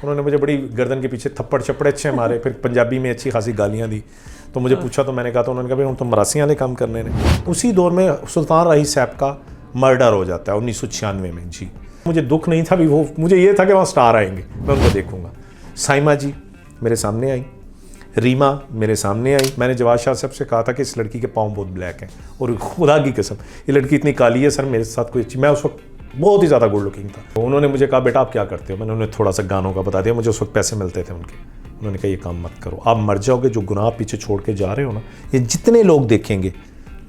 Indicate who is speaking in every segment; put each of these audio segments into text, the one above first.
Speaker 1: उन्होंने मुझे बड़ी गर्दन के पीछे थप्पड़ चप्पड़ अच्छे मारे, फिर पंजाबी में अच्छी खासी गालियाँ दी। तो मुझे पूछा तो मैंने कहा, तो उन्होंने कहा भाई हम तो मरासी वाले काम करने ने। उसी दौर में सुल्तान राही साहब का मर्डर हो जाता है 1996 में जी। मुझे दुख नहीं था भी, वो मुझे ये था कि वहाँ स्टार आएंगे, मैं उनको देखूंगा। साइमा जी मेरे सामने आई, रीमा मेरे सामने आई। मैंने जवाद शाह साहब से कहा था कि इस लड़की के पाँव बहुत ब्लैक हैं, और खुदा की कसम ये लड़की इतनी काली है सर, मेरे साथ कोई अच्छी, मैं उस वक्त बहुत ही ज़्यादा गुड लुकिंग था। तो उन्होंने मुझे कहा बेटा आप क्या करते हो, मैंने उन्हें थोड़ा सा गानों का बता दिया, मुझे उस वक्त पैसे मिलते थे उनके। उन्होंने कहा ये काम मत करो, आप मर जाओगे, जो गुनाह पीछे छोड़ के जा रहे हो ना, ये जितने लोग देखेंगे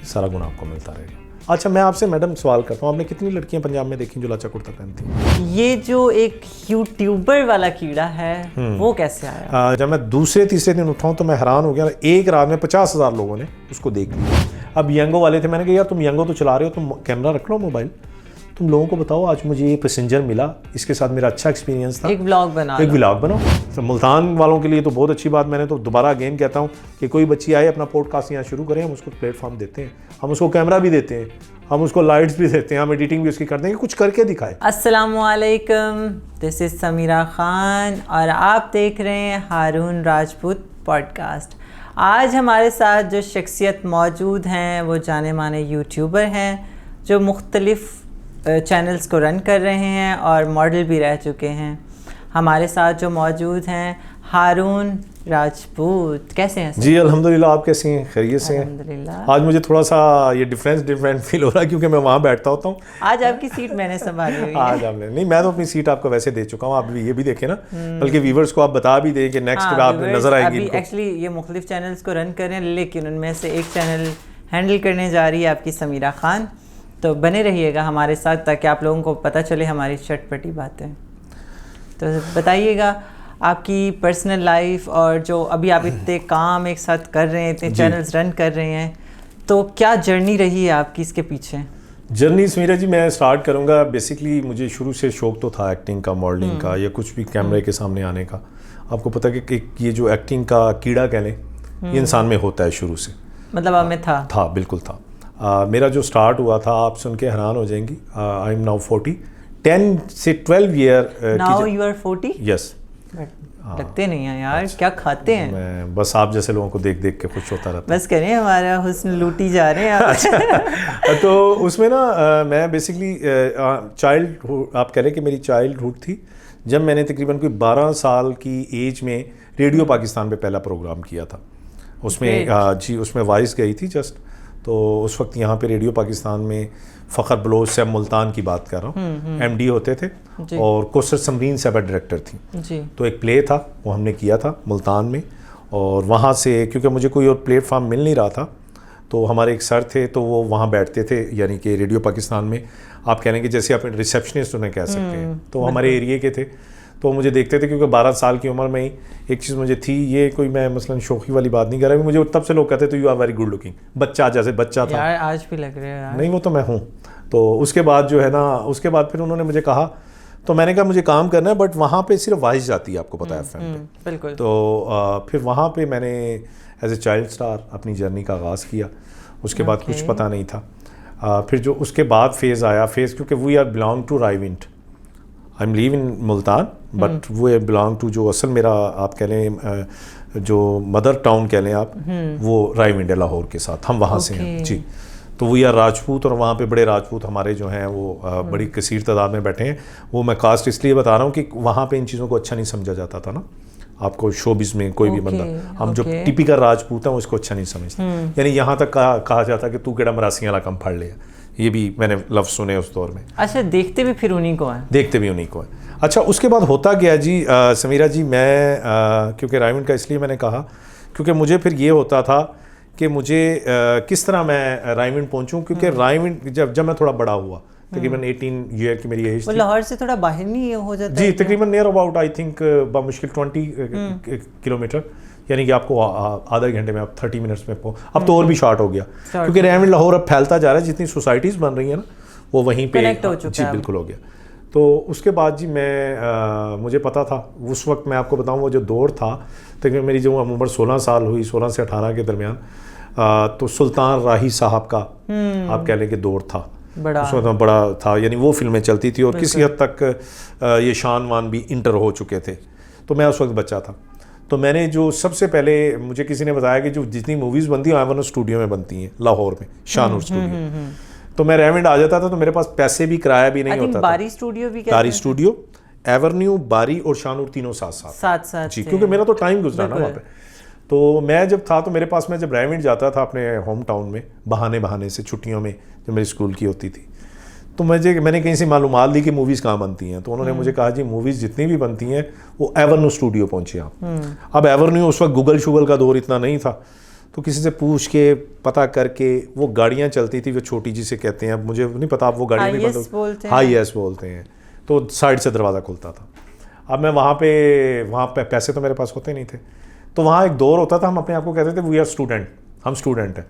Speaker 1: सारा गुनाह आपको मिलता रहेगा। अच्छा मैं आपसे मैडम सवाल करता हूँ, आपने कितनी लड़कियां पंजाब में देखी जो लाचा कुर्ता पहनती हैं?
Speaker 2: ये जो एक यूट्यूबर वाला कीड़ा है वो कैसे आया?
Speaker 1: जब मैं दूसरे तीसरे दिन उठाऊँ तो मैं हैरान हो गया, एक रात में 50,000 लोगों ने उसको देख लिया। अब यंगो वाले थे, मैंने कहा यार तुम यंगो तो चला रहे हो, तुम कैमरा रख लो मोबाइल, तुम लोगों को बताओ आज मुझे ये पैसेंजर मिला, इसके साथ मेरा अच्छा एक्सपीरियंस था,
Speaker 2: एक व्लॉग बनाओ।
Speaker 1: तो मुल्तान वालों के लिए तो बहुत अच्छी बात। मैंने तो दोबारा अगेन कहता हूँ कि कोई बच्ची आए अपना पॉडकास्ट यहाँ शुरू करें, हम उसको प्लेटफॉर्म देते हैं, हम उसको कैमरा भी देते हैं, हम उसको लाइट्स भी देते हैं, हम एडिटिंग भी उसकी करते हैं, कुछ करके दिखाए।
Speaker 2: अस्सलामुअलैकुम, दिस इज समीरा खान और आप देख रहे हैं हारून राजपूत पॉडकास्ट। आज हमारे साथ जो शख्सियत मौजूद हैं वो जाने माने यूट्यूबर हैं जो मुख्तलिफ़ चैनल्स को रन कर रहे हैं और मॉडल भी रह चुके हैं। हमारे साथ जो मौजूद हैं हारून राजपूत। कैसे हैं
Speaker 1: जी अल्हम्दुलिल्लाह, आप कैसी हैं? खैरियत से हैं?
Speaker 2: अल्हम्दुलिल्लाह।
Speaker 1: आज मुझे थोड़ा सा ये डिफरेंट फील हो रहा है क्योंकि मैं वहाँ बैठता होता हूँ।
Speaker 2: आज आपकी सीट मैंने संभाली हुई है।
Speaker 1: आज आपने नहीं, मैं तो अपनी सीट आपको वैसे दे चुका हूँ, आप भी ये भी देखें ना, बल्कि व्यूवर्स को आप बता भी दें कि नेक्स्ट पे आप नजर आएंगी।
Speaker 2: एक्चुअली ये मुख्तलिफ चैनल्स को रन कर रहे हैं, लेकिन उनमें से एक चैनल हैंडल करने जा रही है आपकी समीरा खान। तो बने रहिएगा हमारे साथ ताकि आप लोगों को पता चले हमारी चटपटी बातें। तो बताइएगा आपकी पर्सनल लाइफ और जो अभी आप इतने काम एक साथ कर रहे हैं, इतने चैनल्स रन कर रहे हैं, तो क्या जर्नी रही है आपकी इसके पीछे?
Speaker 1: जर्नी समीरा जी मैं स्टार्ट करूँगा। बेसिकली मुझे शुरू से शौक तो था एक्टिंग का, मॉडलिंग का, या कुछ भी कैमरे के सामने आने का। आपको पता है कि ये जो एक्टिंग का कीड़ा कह लें ये इंसान में होता है शुरू से।
Speaker 2: मतलब आप में था?
Speaker 1: बिल्कुल था। मेरा जो स्टार्ट हुआ था, आप सुन के हैरान हो जाएंगी, आई एम नाउ 40, 10 से 12 year.
Speaker 2: Now you are 40?
Speaker 1: Yes.
Speaker 2: लगते नहीं हैं यार। क्या खाते हैं?
Speaker 1: मैं बस आप जैसे लोगों को देख देख के खुश होता रहता।
Speaker 2: बस करें, हमारा हुस्न लूटी जा रहे हैं।
Speaker 1: अच्छा। तो उसमें ना मैं बेसिकली चाइल्ड, आप कह लें कि मेरी चाइल्डहुड थी जब मैंने तकरीबन कोई 12 साल की एज में रेडियो पाकिस्तान पे पहला प्रोग्राम किया था। उसमें जी उसमें वॉइस गई थी जस्ट। तो उस वक्त यहाँ पे रेडियो पाकिस्तान में फ़खर बलोच साहब, मुल्तान की बात कर रहा हूँ, MD होते थे और कोसर समरीन साहब डायरेक्टर थी जी। तो एक प्ले था वो हमने किया था मुल्तान में, और वहाँ से क्योंकि मुझे कोई और प्लेटफार्म मिल नहीं रहा था तो हमारे एक सर थे तो वो वहाँ बैठते थे, यानी कि रेडियो पाकिस्तान में आप कह लें कि जैसे आप रिसेप्शनिस्ट उन्हें कह सकते हैं, तो हमारे एरिए के थे। तो मुझे देखते थे क्योंकि 12 साल की उम्र में ही एक चीज़ मुझे थी, ये कोई मैं मसलन शौकी वाली बात नहीं कर रहा, मुझे तब से लोग कहते थे you are very good looking, बच्चा जैसे बच्चा था
Speaker 2: यार, आज भी लग रहे हैं यार।
Speaker 1: नहीं वो तो मैं हूँ। तो उसके बाद जो है ना, उसके बाद फिर उन्होंने मुझे कहा, तो मैंने कहा मुझे काम करना है, बट वहाँ पे सिर्फ वॉइस जाती है, आपको पता है FM पे।
Speaker 2: बिल्कुल।
Speaker 1: तो फिर वहाँ पे मैंने एज ए चाइल्ड स्टार अपनी जर्नी का आगाज़ किया। उसके बाद कुछ पता नहीं था। फिर जो उसके बाद फेज़ आया, क्योंकि we are belong to Raiwind, I am live in Multan, but वो बिलोंग टू जो असल मेरा आप कह लें जो मदर टाउन कह लें आप, वो रायविंड है लाहौर के साथ, हम वहाँ से हैं जी। तो वी आर राजपूत, और वहाँ पे बड़े राजपूत हमारे जो हैं वो बड़ी कसीर तादाद में बैठे हैं। वो मैं कास्ट इसलिए बता रहा हूँ कि वहाँ पे इन चीज़ों को अच्छा नहीं समझा जाता था ना, आपको शोबिस में कोई भी बंदा, हम जो टिपिकल राजपूत हैं उसको अच्छा नहीं समझते। यानी यहाँ तक कहा जाता कि तू केड़ा मरासियाँ वाला कम पढ़ लिया, ये भी मैंने लफ्ज़ सुने उस दौर में।
Speaker 2: अच्छा, देखते भी फिर उन्हीं को हैं? देखते भी उन्हीं
Speaker 1: को हैं। अच्छा, उसके बाद होता गया जी समीरा जी, मैं क्योंकि रायविंड का इसलिए मैंने कहा क्योंकि मुझे फिर ये होता था कि मुझे किस तरह मैं रायविंड पहुंचूं, क्योंकि रायविंड जब मैं थोड़ा बड़ा हुआ, तकरीबन 18 ईयर की मेरी एज थी।
Speaker 2: लाहौर से थोड़ा बाहर नहीं हो जाता
Speaker 1: जी, तकरीबन नियर अबाउट आई थिंक बामुश्किल 20 किलोमीटर, यानी कि आपको आधा घंटे में आप 30 मिनट्स में अब तो और भी शॉर्ट हो गया, क्योंकि रायविंड लाहौर अब फैलता जा रहा है, जितनी सोसाइटीज़ बन रही हैं ना वो वहीं पे जी बिल्कुल हो गया। तो उसके बाद जी मैं मुझे पता था उस वक्त, मैं आपको बताऊं वो जो दौर था, तकरीबन मेरी जो उम्र 16 साल हुई, 16 से 18 के दरमियान, तो सुल्तान राही साहब का आप कह लें कि दौर था, उसमें बड़ा था, यानी वो फिल्में चलती थी और किसी हद तक ये शान वान भी इंटर हो चुके थे। तो मैं उस वक्त बच्चा था। तो मैंने जो सबसे पहले मुझे किसी ने बताया कि जो जितनी मूवीज़ बनती हैं एवन स्टूडियो में बनती हैं, लाहौर में शाहनूर स्टूडियो। तो मैं रेवेंड आ जाता था, तो मेरे पास पैसे भी किराया भी नहीं होता था।
Speaker 2: बारी स्टूडियो भी
Speaker 1: बारी स्टूडियो, एवेन्यू, बारी और शाहनूर तीनों साथ जी, क्योंकि मेरा तो टाइम गुजरा ना वहाँ पे। तो मैं जब था, तो मेरे पास, मैं जब रेवेंड जाता था अपने होम टाउन में बहाने से छुट्टियों में जब मेरी स्कूल की होती थी, तो मैंने कहीं से मालूमात ली कि मूवीज़ कहाँ बनती हैं। तो उन्होंने मुझे कहा जी मूवीज़ जितनी भी बनती हैं वो एवेन्यू स्टूडियो पहुँचे आप। अब एवेन्यू उस वक्त गूगल शूगल का दौर इतना नहीं था, तो किसी से पूछ के पता करके वो गाड़ियाँ चलती थी, वो छोटी जी से कहते हैं, अब मुझे नहीं पता आप वो गाड़ी नहीं बनती, हाईएस बोलते हैं, तो साइड से दरवाज़ा खुलता था। अब मैं वहाँ पे पैसे तो मेरे पास होते नहीं थे, तो वहाँ एक दौर होता था, हम अपने आप को कहते थे वी आर स्टूडेंट, हम स्टूडेंट हैं।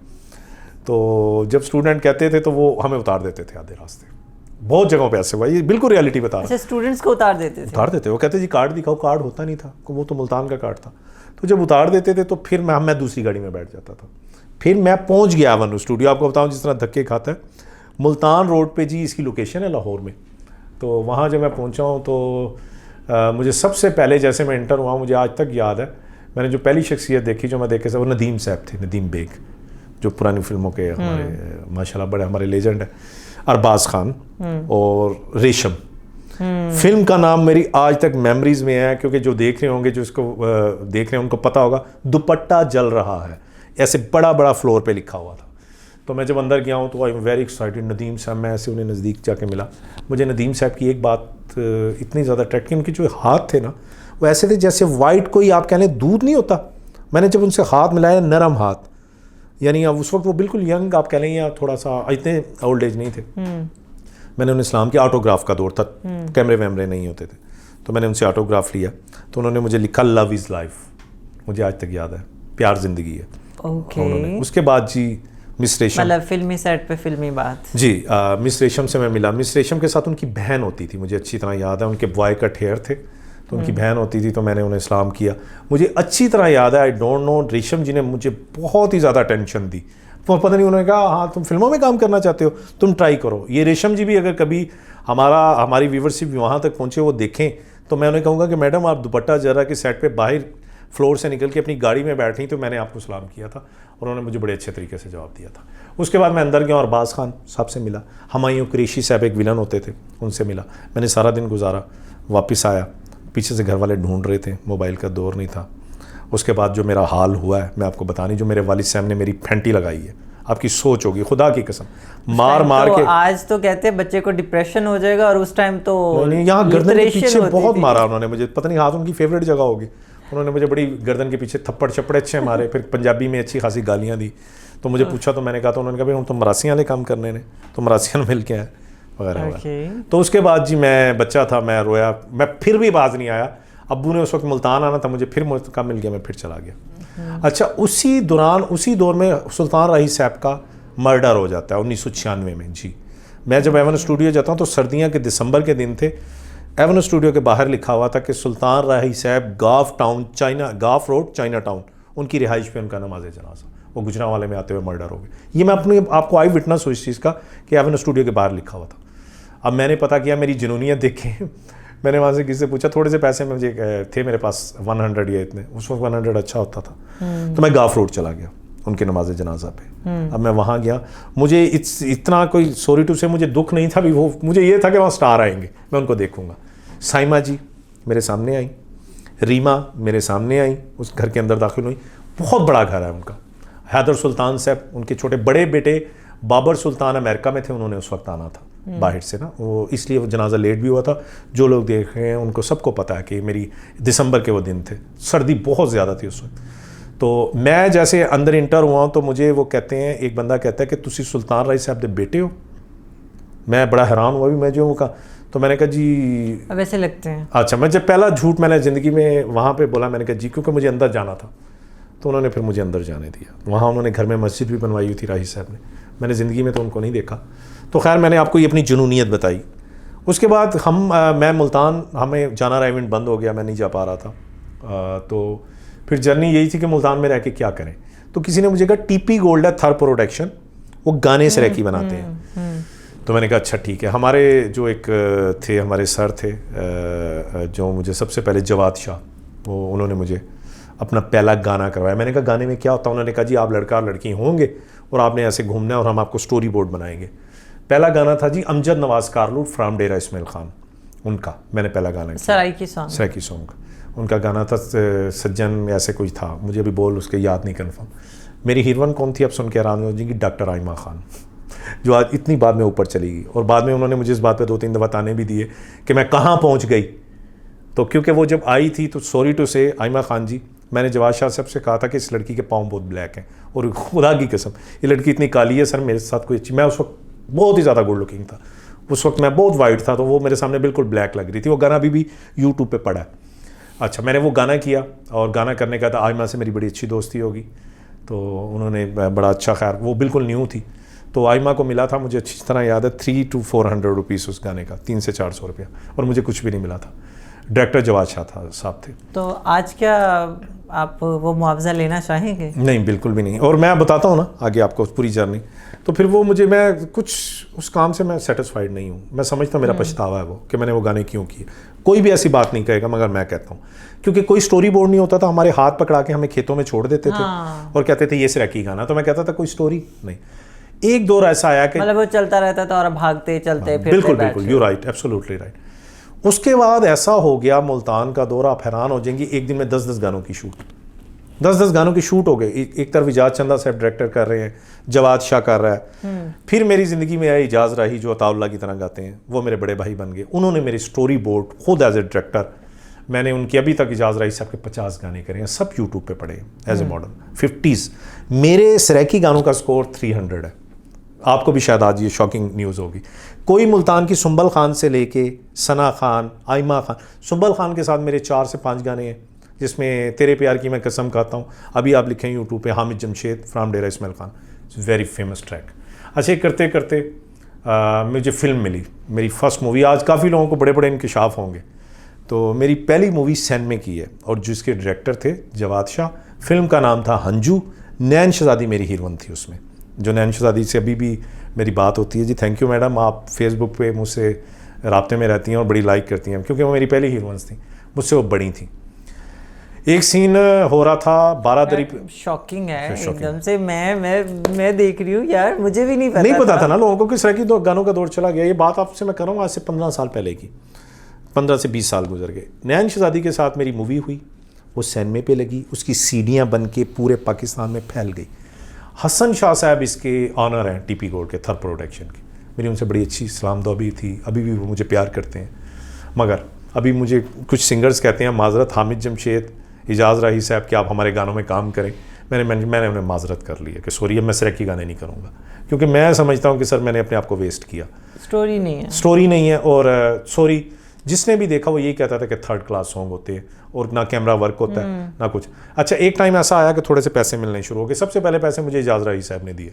Speaker 1: तो जब स्टूडेंट कहते थे तो वो हमें उतार देते थे आधे रास्ते। बहुत जगहों पे ऐसे हुआ, ये बिल्कुल रियलिटी बता रहा हूँ।
Speaker 2: स्टूडेंट्स को उतार देते
Speaker 1: वो कहते जी कार्ड दिखाओ, कार्ड होता नहीं था, वो तो मुल्तान का कार्ड था। तो जब उतार देते थे तो फिर मैं दूसरी गाड़ी में बैठ जाता था, फिर मैं पहुँच गया एवेन्यू स्टूडियो। आपको बताऊँ जिस तरह धक्के खाता है, मुल्तान रोड पे जी इसकी लोकेशन है लाहौर में। तो वहाँ जब मैं पहुँचा हूँ तो मुझे सबसे पहले जैसे मैं इंटर हुआ, मुझे आज तक याद है, मैंने जो पहली शख्सियत देखी जो मैं देखे से वो नदीम साहब थे, नदीम बेग, जो पुरानी फिल्मों के हमारे माशाल्लाह बड़े हमारे लेजेंड है, अरबाज खान और रेशम। फिल्म का नाम मेरी आज तक मेमोरीज में है, क्योंकि जो देख रहे होंगे, जो इसको देख रहे हैं उनको पता होगा, दुपट्टा जल रहा है ऐसे बड़ा बड़ा फ्लोर पे लिखा हुआ था। तो मैं जब अंदर गया हूँ तो I am very excited, Nadeem साहब, मैं ऐसे उन्हें नज़दीक जाके मिला। मुझे नदीम साहब की एक बात इतनी ज़्यादा अट्रैक्ट की, उनके जो हाथ थे ना वो ऐसे थे जैसे वाइट कोई आप कह लें दूध नहीं होता। मैंने जब उनसे हाथ मिलाया, नरम हाथ, यानी अब उस वक्त वो बिल्कुल यंग आप कह लें या थोड़ा सा, इतने ओल्ड एज नहीं थे। मैंने उन्हें इस्लाम के ऑटोग्राफ का दौर था, कैमरे वैमरे नहीं होते थे, तो मैंने उनसे ऑटोग्राफ लिया, तो उन्होंने मुझे लिखा लव इज़ लाइफ, मुझे आज तक याद है, प्यार जिंदगी है। उन्होंने उसके बाद जी मिस रेशम,
Speaker 2: मतलब फिल्मी सेट पे फिल्मी बात
Speaker 1: जी, मिस रेशम से मैं मिला। मिस रेशम के साथ उनकी बहन होती थी, मुझे अच्छी तरह याद है, उनके बॉय कट हेयर थे, तो उनकी बहन होती थी, तो मैंने उन्हें इस्लाम किया। मुझे अच्छी तरह याद है, आई डोंट नो, रेशम जी ने मुझे बहुत ही ज़्यादा टेंशन दी। तो पता नहीं, उन्होंने कहा हाँ तुम फिल्मों में काम करना चाहते हो, तुम ट्राई करो। ये रेशम जी भी अगर कभी हमारी व्यूवरशिप वहाँ तक पहुँचे, वो देखें, तो मैं उन्हें कहूँगा कि मैडम आप दुपट्टा जरा के सेट पे बाहर फ्लोर से निकल के अपनी गाड़ी में बैठी, तो मैंने आपको सलाम किया था, और उन्होंने मुझे बड़े अच्छे तरीके से जवाब दिया था। उसके बाद मैं अंदर गया और अरबाज खान साहब से मिला, हुमायूं कुरैशी साहब एक विलन होते थे, उनसे मिला। मैंने सारा दिन गुजारा, वापस आया, पीछे से घर वाले ढूंढ रहे थे, मोबाइल का दौर नहीं था। उसके बाद जो मेरा हाल हुआ है मैं आपको बतानी, जो मेरे वालिद साहब ने मेरी फैंटी लगाई है, आपकी सोच होगी, खुदा की कसम, मार के।
Speaker 2: आज तो कहते हैं बच्चे को डिप्रेशन हो जाएगा, और उस टाइम तो
Speaker 1: नहीं, यहाँ गर्दन के पीछे बहुत मारा उन्होंने मुझे, पता नहीं हाथ उनकी फेवरेट जगह होगी, उन्होंने मुझे बड़ी गर्दन के पीछे थप्पड़ चप्पड़ अच्छे मारे, फिर पंजाबी में अच्छी खासी गालियाँ दी। तो मुझे पूछा, तो मैंने कहा, तो उन्होंने कहा भाई हम तो मरासियाँ वाले काम करने ने, तो मरासियाँ मिल के आए वगैरह वगैरह। तो उसके बाद जी मैं बच्चा था, मैं रोया, मैं फिर भी बाज नहीं आया। अब्बू ने उस वक्त मुल्तान आना था, मुझे फिर मौका मिल गया, मैं फिर चला गया। अच्छा, उसी दौर में सुल्तान राही साहब का मर्डर हो जाता है 1996 में जी। मैं जब एवेन्यू स्टूडियो जाता हूँ तो सर्दियाँ के दिसंबर के दिन थे, एवेन्यू स्टूडियो के बाहर लिखा हुआ था कि सुल्तान राही साहब गाफ रोड चाइना टाउन, उनकी रिहाइश पे उनका नमाज जनाजा, वो गुजरांवाले में आते हुए मर्डर हो गए। ये मैं आपको आई विटनेस हुई इस चीज़ का कि एवेन्यू स्टूडियो के बाहर लिखा हुआ था। अब मैंने पता किया, मेरी जुनूनियत देखे, मैंने वहाँ से किसी से पूछा, थोड़े से पैसे मुझे थे मेरे पास 100 या इतने, उस वक्त 100 अच्छा होता था, तो मैं गाफ रोड चला गया उनके नमाज जनाजा पे। अब मैं वहाँ गया, मुझे इतना कोई सॉरी टू से मुझे दुख नहीं था भी, वो मुझे ये था कि वहाँ स्टार आएंगे, मैं उनको देखूंगा। साइमा जी मेरे सामने आई, रीमा मेरे सामने आई, उस घर के अंदर दाखिल हुई, बहुत बड़ा घर है उनका। हैदर सुल्तान साहब, उनके छोटे बड़े बेटे बाबर सुल्तान अमेरिका में थे, उन्होंने उस वक्त आना था बाहर से ना, वो इसलिए वो जनाजा लेट भी हुआ था। जो लोग देख रहे हैं उनको सबको पता है कि मेरी दिसंबर के वो दिन थे, सर्दी बहुत ज़्यादा थी उस वक्त। तो मैं जैसे अंदर इंटर हुआ तो मुझे वो कहते हैं, एक बंदा कहता है कि तुसी सुल्तान राही साहब दे बेटे हो। मैं बड़ा हैरान हुआ भी, मैं जो कहा, तो मैंने कहा जी
Speaker 2: अब ऐसे लगते हैं।
Speaker 1: अच्छा, मैं जब पहला झूठ मैंने ज़िंदगी में वहाँ पे बोला, मैंने कहा जी, क्योंकि मुझे अंदर जाना था, तो उन्होंने फिर मुझे अंदर जाने दिया। वहाँ उन्होंने घर में मस्जिद भी बनवाई हुई थी राही साहब ने, मैंने ज़िंदगी में तो उनको नहीं देखा। तो खैर मैंने आपको ये अपनी जुनूनियत बताई। उसके बाद मैं मुल्तान, हमें जाना रेवेंड बंद हो गया, मैं नहीं जा पा रहा था। तो फिर जर्नी यही थी कि मुल्तान में रह के क्या करें। तो किसी ने मुझे कहा टीपी गोल्ड है थर प्रोडक्शन, वो गाने से रैकी बनाते हैं। तो मैंने कहा अच्छा ठीक है। हमारे जो एक थे, हमारे सर थे जो मुझे सबसे पहले जवाद शाह, वो उन्होंने मुझे अपना पहला गाना करवाया। मैंने कहा गाने में क्या होता है? उन्होंने कहा जी आप लड़का और लड़की होंगे और आपने ऐसे घूमना है और हम आपको स्टोरी बोर्ड बनाएंगे। पहला गाना था जी अमजद नवाज कारलूट फ्राम डेरा इस्माइल खान, उनका मैंने पहला गाना किया, सराइकी सॉन्ग। उनका गाना था सज्जन ऐसे कुछ था, मुझे अभी बोल उसके याद नहीं कन्फर्म। मेरी हीरोइन कौन थी? अब सुन के हैरान हो जाएंगी, डॉक्टर आइमा खान, जो आज इतनी बाद में ऊपर चली गई। और बाद में उन्होंने मुझे इस बात पे 2-3 दफ़ा ताने भी दिए कि मैं कहाँ पहुँच गई। तो क्योंकि वो जब आई थी तो सॉरी टू से आइमा खान जी, मैंने जवाद शाह साहब से कहा था कि इस लड़की के पाँव बहुत ब्लैक हैं, और खुदा की कसम ये लड़की इतनी काली है सर, मेरे साथ कोई अच्छी, मैं उस वक्त बहुत ही ज़्यादा गुड लुकिंग था, उस वक्त मैं बहुत वाइट था, तो वो मेरे सामने बिल्कुल ब्लैक लग रही थी। वो गाना अभी भी यूट्यूब पे पड़ा है। अच्छा, मैंने वो गाना किया और गाना करने का था आइमा से मेरी बड़ी अच्छी दोस्ती होगी, तो उन्होंने बड़ा अच्छा, खैर वो बिल्कुल न्यू थी, तो आइमा को मिला था, मुझे अच्छी तरह याद है, 300 to 400 रुपीज़ उस गाने का, 300 से 400 रुपया, और मुझे कुछ भी नहीं मिला था। डायरेक्टर जवाद शाह था साहब थे।
Speaker 2: तो आज क्या आप वो मुआवजा लेना चाहेंगे?
Speaker 1: नहीं, बिल्कुल भी नहीं। और मैं बताता हूँ ना आगे आपको पूरी जर्नी, तो फिर वो मुझे, मैं कुछ उस काम से मैं सेटिस्फाइड नहीं हूँ। मैं समझता हूँ मेरा पछतावा है वो कि मैंने वो गाने क्यों किए। कोई भी ऐसी बात नहीं कहेगा, मगर मैं कहता हूँ क्योंकि कोई स्टोरी बोर्ड नहीं होता था, हमारे हाथ पकड़ा के हमें खेतों में छोड़ देते थे और कहते थे ये सराइकी गाना, तो मैं कहता था कोई स्टोरी नहीं। एक दौर ऐसा आया कि
Speaker 2: मतलब वो चलता रहता था और भागते चलते फिरते,
Speaker 1: बिल्कुल बिल्कुल, यू राइट, एब्सोल्युटली राइट। उसके बाद ऐसा हो गया मुल्तान का दौरा, आप हैरान हो जाएंगी, एक दिन में 10-10 गानों की शूट, 10-10 गानों की शूट हो गए। एक तरफ इजाज चंदा साहब डायरेक्टर कर रहे हैं, जवाद शाह कर रहा है। फिर मेरी ज़िंदगी में आए इजाज़ राही, जो अताउल्लाह की तरह गाते हैं, वो मेरे बड़े भाई बन गए। उन्होंने मेरी स्टोरी बोर्ड खुद एज ए डायरेक्टर, मैंने उनकी अभी तक इजाज़ राही साहब के 50 गाने करे हैं, सब यूट्यूब पे पड़े हैं एज ए मॉडर्न 50s। मेरे सराइकी गानों का स्कोर 300 है। आपको भी शायद आज ये शॉकिंग न्यूज़ होगी, कोई मुल्तान की सुंबल खान से लेके सना खान, आइमा खान, सुंबल खान के साथ मेरे 4 से 5 गाने हैं, जिसमें तेरे प्यार की मैं कसम खाता हूँ, अभी आप लिखें यूट्यूब पे Hamid Jamshed from Dera Ismail Khan, it's very famous track. अच्छा, करते करते मुझे फ़िल्म मिली, मेरी फर्स्ट मूवी। आज काफ़ी लोगों को बड़े बड़े इंकशाफ होंगे, तो मेरी पहली मूवी सैन में की है और जिसके डायरेक्टर थे जवाद शाह। फिल्म का नाम था हंजू, नैन शहज़ादी मेरी हीरोइन थी उसमें, जो नैन शहज़ादी से अभी भी मेरी बात होती है। जी थैंक यू मैडम, आप फेसबुक पे मुझसे राब्ते में रहती हैं और बड़ी लाइक करती हैं, क्योंकि वो मेरी पहली हीरोइंस थी, मुझसे वो बड़ी थी। एक सीन हो रहा था 12 दरी पे,
Speaker 2: शॉकिंग है एकदम से। मैं देख रही हूँ यार, मुझे भी नहीं
Speaker 1: पता था ना लोगों को, किस तरह की गानों का दौर चला गया। ये बात आपसे मैं कर रहा हूँ आज से 15 साल पहले की, 15 से 20 साल गुजर गए। नैन शहज़ादी के साथ मेरी मूवी हुई, वो सैनमे पे लगी, उसकी सीढ़ियाँ बन के पूरे पाकिस्तान में फैल गई। हसन शाह साहब इसके ऑनर हैं टीपी गोल्ड के, थर प्रोडक्शन की। मेरी उनसे बड़ी अच्छी सलाम दुआ थी, अभी भी वो मुझे प्यार करते हैं। मगर अभी मुझे कुछ सिंगर्स कहते हैं माजरत, हामिद जमशेद, इजाज़ राही साहब कि आप हमारे गानों में काम करें। मैंने उन्हें माजरत कर ली है कि सॉरी, अब मैं सराइकी गाने नहीं करूँगा, क्योंकि मैं समझता हूँ कि सर मैंने अपने आप को वेस्ट किया, स्टोरी नहीं है। और सॉरी, जिसने भी देखा वो यही कहता था कि 3rd क्लास सॉन्ग होते हैं और ना कैमरा वर्क होता है ना कुछ। अच्छा, एक टाइम ऐसा आया कि थोड़े से पैसे मिलने शुरू हो गए। सबसे पहले पैसे मुझे इजाज़ राही साहब ने दिए,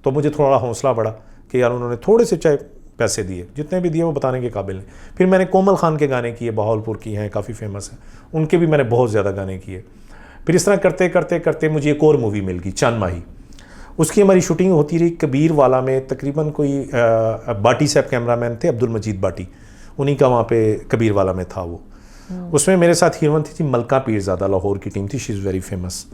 Speaker 1: तो मुझे थोड़ा हौसला बढ़ा कि यार उन्होंने थोड़े से चाहे पैसे दिए, जितने भी दिए वो बताने के काबिल नहीं। फिर मैंने कोमल खान के गाने किए, बहावलपुर की हैं, काफ़ी फेमस हैं, उनके भी मैंने बहुत ज़्यादा गाने किए। फिर इस तरह करते करते करते मुझे एक और मूवी मिल गई, चंद माही। उसकी हमारी शूटिंग होती रही कबीर वाला में, तकरीबन कोई बाटी साहब कैमरामैन थे, अब्दुल मजीद बाटी, उन्हीं का वहाँ पे कबीर वाला में था वो। उसमें मेरे साथ हीरोइन थी मलका पीरज़ादा, लाहौर की टीम थी, शी इज़ वेरी फेमस।